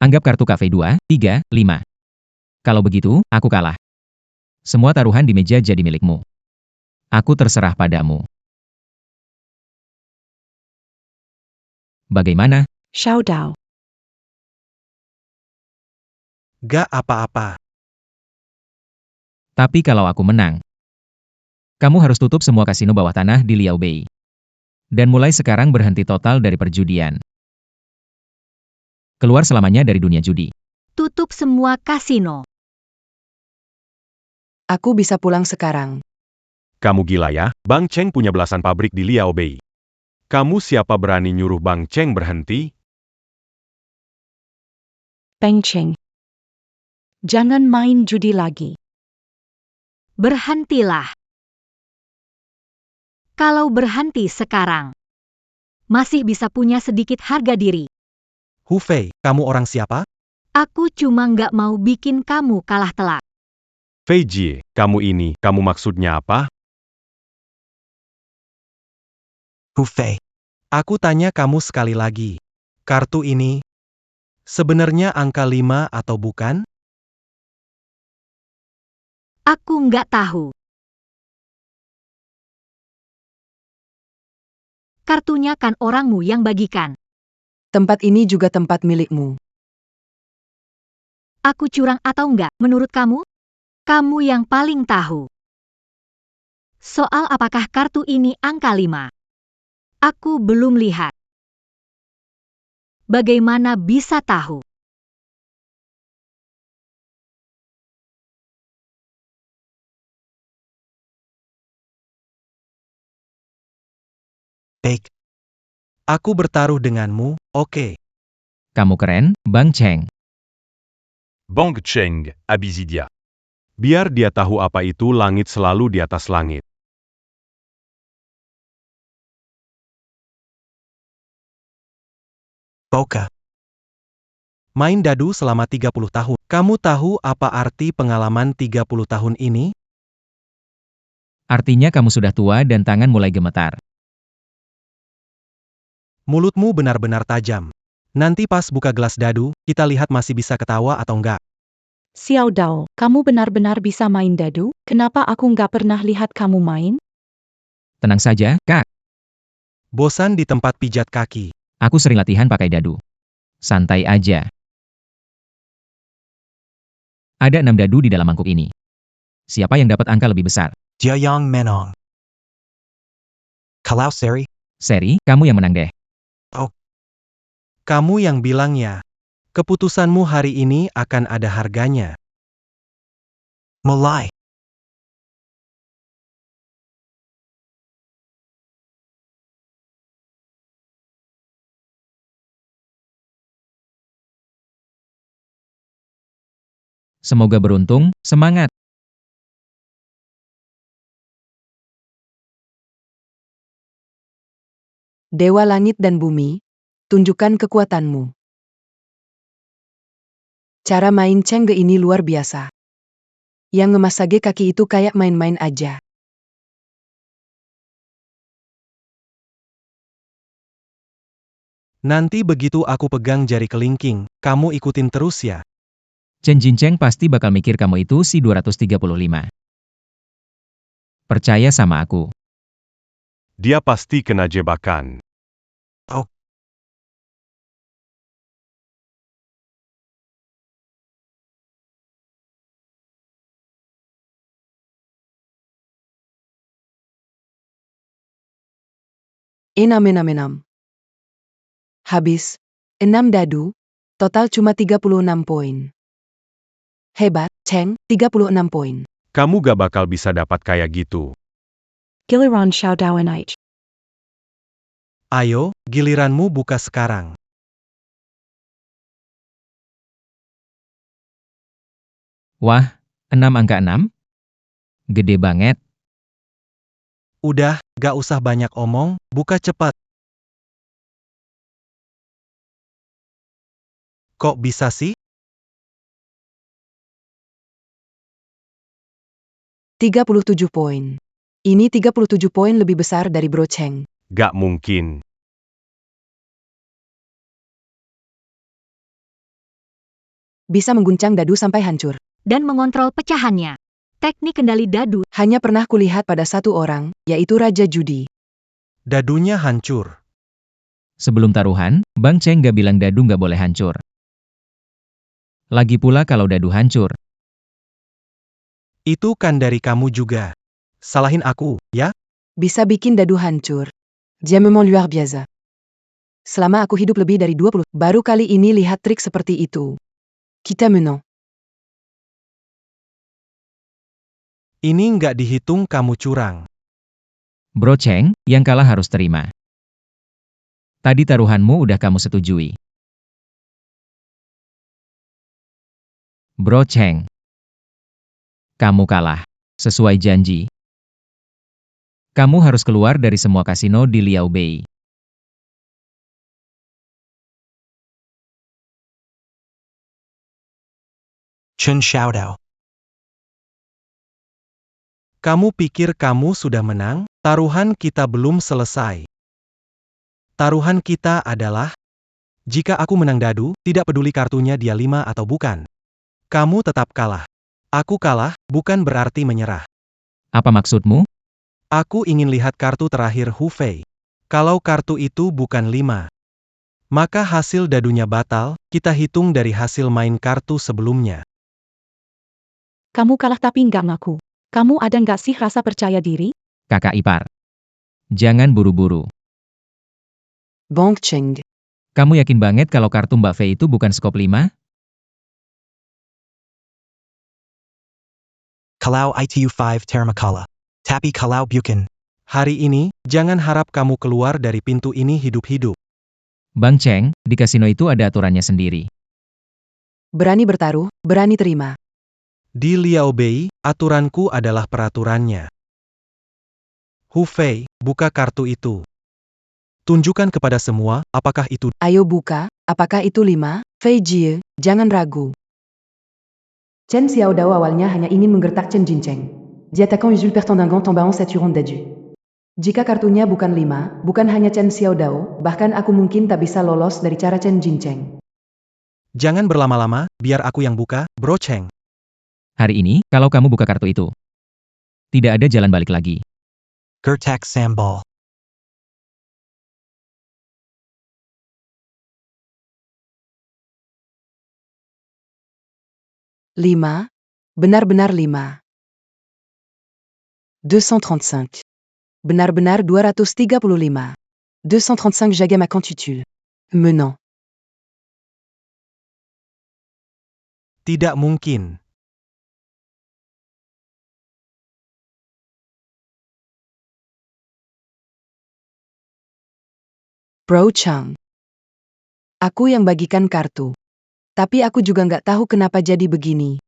anggap kartu kafe 2, 3, 5. Kalau begitu, aku kalah. Semua taruhan di meja jadi milikmu. Aku terserah padamu. Bagaimana? Xiao Dao. Gak apa-apa. Tapi kalau aku menang, kamu harus tutup semua kasino bawah tanah di Liao Bei. Dan mulai sekarang berhenti total dari perjudian. Keluar selamanya dari dunia judi. Tutup semua kasino. Aku bisa pulang sekarang. Kamu gila ya? Bang Cheng punya belasan pabrik di Liao Bei. Kamu siapa berani nyuruh Bang Cheng berhenti? Peng Cheng. Jangan main judi lagi. Berhentilah. Kalau berhenti sekarang, masih bisa punya sedikit harga diri. Hu Fei, kamu orang siapa? Aku cuma nggak mau bikin kamu kalah telak. Fei Jie, kamu maksudnya apa? Hu Fei. Aku tanya kamu sekali lagi. Kartu ini sebenarnya angka 5 atau bukan? Aku nggak tahu. Kartunya kan orangmu yang bagikan. Tempat ini juga tempat milikmu. Aku curang atau enggak menurut kamu? Kamu yang paling tahu. Soal apakah kartu ini angka 5. Aku belum lihat. Bagaimana bisa tahu? Baik. Aku bertaruh denganmu, oke. Kamu keren, Bang Cheng. Bang Cheng, Abyssidia. Biar dia tahu apa itu langit selalu di atas langit. Boka. Main dadu selama 30 tahun. Kamu tahu apa arti pengalaman 30 tahun ini? Artinya kamu sudah tua dan tangan mulai gemetar. Mulutmu benar-benar tajam. Nanti pas buka gelas dadu, kita lihat masih bisa ketawa atau enggak. Xiao Dao, kamu benar-benar bisa main dadu? Kenapa aku nggak pernah lihat kamu main? Tenang saja, Kak. Bosan di tempat pijat kaki. Aku sering latihan pakai dadu. Santai aja. Ada 6 dadu di dalam mangkuk ini. Siapa yang dapat angka lebih besar? Jiayang Menong. Kalau seri, Seri, kamu yang menang deh. Kamu yang bilang ya. Keputusanmu hari ini akan ada harganya. mulai. Semoga beruntung, semangat. Dewa langit dan bumi, tunjukkan kekuatanmu. Cara main Cheng Ge ini luar biasa. Yang ngemasage kaki itu kayak main-main aja. Nanti begitu aku pegang jari kelingking, kamu ikutin terus ya. Chen Jincheng pasti bakal mikir kamu itu si 235. Percaya sama aku. Dia pasti kena jebakan. Enam. Habis. 6 dadu. Total cuma 36 poin. Hebat, Cheng, 36 poin. Kamu gak bakal bisa dapat kayak gitu. Giliran Xiao Dao and H. Ayo, giliranmu buka sekarang. Wah, 6 angka 6? Gede banget. Udah, gak usah banyak omong, buka cepat. Kok bisa sih? 37 poin. Ini 37 poin lebih besar dari Bro Cheng. Gak mungkin. Bisa mengguncang dadu sampai hancur. Dan mengontrol pecahannya. Teknik kendali dadu. Hanya pernah kulihat pada satu orang, yaitu Raja Judi. Dadunya hancur. Sebelum taruhan, Bang Cheng gak bilang dadu gak boleh hancur. Lagi pula kalau dadu hancur, Itu kan dari kamu juga. Salahin aku, ya? Bisa bikin dadu hancur. Diamement luar biasa. Selama aku hidup lebih dari 20, baru kali ini lihat trik seperti itu. Kita menang. Ini nggak dihitung kamu curang. Bro Cheng, yang kalah harus terima. Tadi taruhanmu udah kamu setujui. Bro Cheng, kamu kalah. Sesuai janji. Kamu harus keluar dari semua kasino di Liao Bei. Chun Xiaodao. Kamu pikir kamu sudah menang? Taruhan kita belum selesai. Taruhan kita adalah, jika aku menang dadu, tidak peduli kartunya dia 5 atau bukan. Kamu tetap kalah. Aku kalah, bukan berarti menyerah. Apa maksudmu? Aku ingin lihat kartu terakhir Hu Fei. Kalau kartu itu bukan 5, maka hasil dadunya batal, kita hitung dari hasil main kartu sebelumnya. Kamu kalah tapi nggak ngaku. Kamu ada nggak sih rasa percaya diri? Kakak ipar. Jangan buru-buru. Bang Cheng. Kamu yakin banget kalau kartu Mbak Fei itu bukan skop 5? Kalau itu 5 Termakala. Tapi kalau bukan. Hari ini, jangan harap kamu keluar dari pintu ini hidup-hidup. Bang Cheng, di kasino itu ada aturannya sendiri. Berani bertaruh, berani terima. Di Liao Bei, aturanku adalah peraturannya. Hu Fei, buka kartu itu. Tunjukkan kepada semua, apakah itu. Ayo buka, apakah itu 5? Fei Jie, jangan ragu. Chen Xiaodao awalnya hanya ingin menggertak Chen Jincheng. Dia attaquant Usul Pertendangant tombant cette ronde dadu. Jika kartunya bukan 5, bukan hanya Chen Xiaodao, bahkan aku mungkin tak bisa lolos dari cara Chen Jincheng. Jangan berlama-lama, biar aku yang buka, Bro Cheng. Hari ini, kalau kamu buka kartu itu, tidak ada jalan balik lagi. Gertak Sambal. Lima, benar-benar 5. 235. Benar-benar 235. 235 Jagem à Cantutul. Menant. Tidak mungkin. Bro Chang. Aku yang bagikan kartu. Tapi aku juga nggak tahu kenapa jadi begini.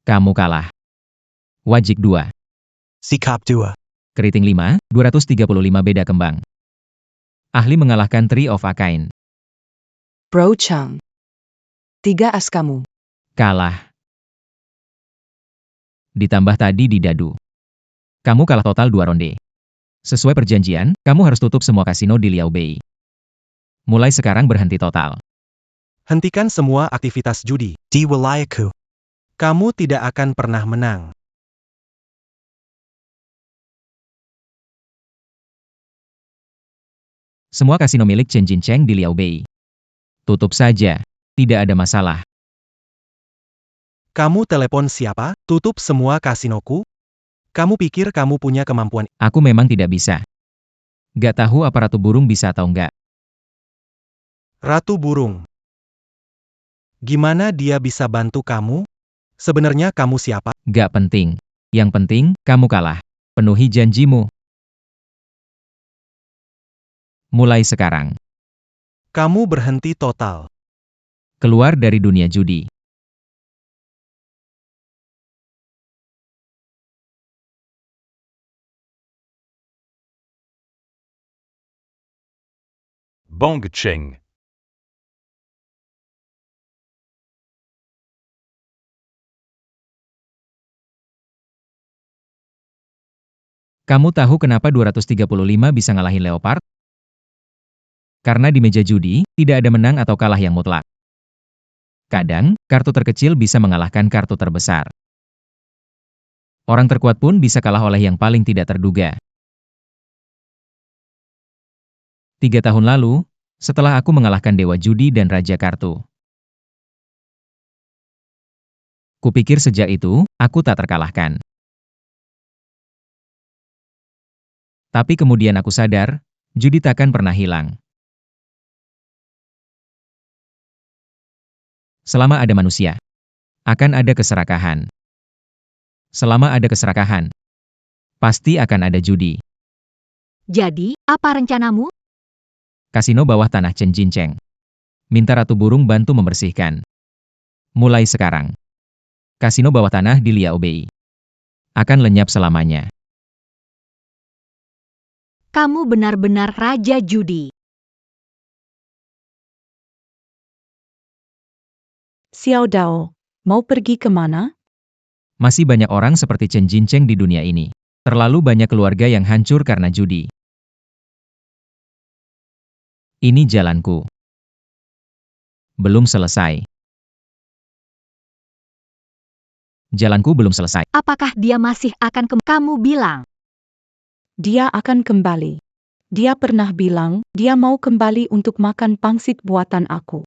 Kamu kalah. Wajik 2. Sikap 2. Keriting 5, 235 beda kembang. Ahli mengalahkan Tree of Akain. Bro Chang. 3 as kamu. Kalah. Ditambah tadi di dadu. Kamu kalah total 2 ronde. Sesuai perjanjian, kamu harus tutup semua kasino di Liao Bei. Mulai sekarang berhenti total. Hentikan semua aktivitas judi. Di wilayahku. Kamu tidak akan pernah menang. Semua kasino milik Chen Jincheng di Liao Bei. Tutup saja. Tidak ada masalah. Kamu telepon siapa? Tutup semua kasinoku? Kamu pikir kamu punya kemampuan? Aku memang tidak bisa. Gak tahu apa Ratu Burung bisa atau enggak. Ratu Burung. Gimana dia bisa bantu kamu? Sebenarnya kamu siapa? Gak penting. Yang penting, kamu kalah. Penuhi janjimu. Mulai sekarang. Kamu berhenti total. Keluar dari dunia judi. Bang Cheng. Kamu tahu kenapa 235 bisa ngalahin Leopard? Karena di meja judi, tidak ada menang atau kalah yang mutlak. Kadang, kartu terkecil bisa mengalahkan kartu terbesar. Orang terkuat pun bisa kalah oleh yang paling tidak terduga. 3 tahun lalu, setelah aku mengalahkan Dewa Judi dan Raja Kartu. Kupikir sejak itu, aku tak terkalahkan. Tapi kemudian aku sadar, judi takkan pernah hilang. Selama ada manusia, akan ada keserakahan. Selama ada keserakahan, pasti akan ada judi. Jadi, apa rencanamu? Kasino bawah tanah Chen Jincheng. Minta Ratu Burung bantu membersihkan. Mulai sekarang, kasino bawah tanah di Liao Bei akan lenyap selamanya. Kamu benar-benar raja judi. Xiao Dao, mau pergi kemana? Masih banyak orang seperti Chen Jincheng di dunia ini. Terlalu banyak keluarga yang hancur karena judi. Ini jalanku. Belum selesai. Jalanku belum selesai. Apakah dia masih akan kamu bilang? Dia akan kembali. Dia pernah bilang, dia mau kembali untuk makan pangsit buatan aku.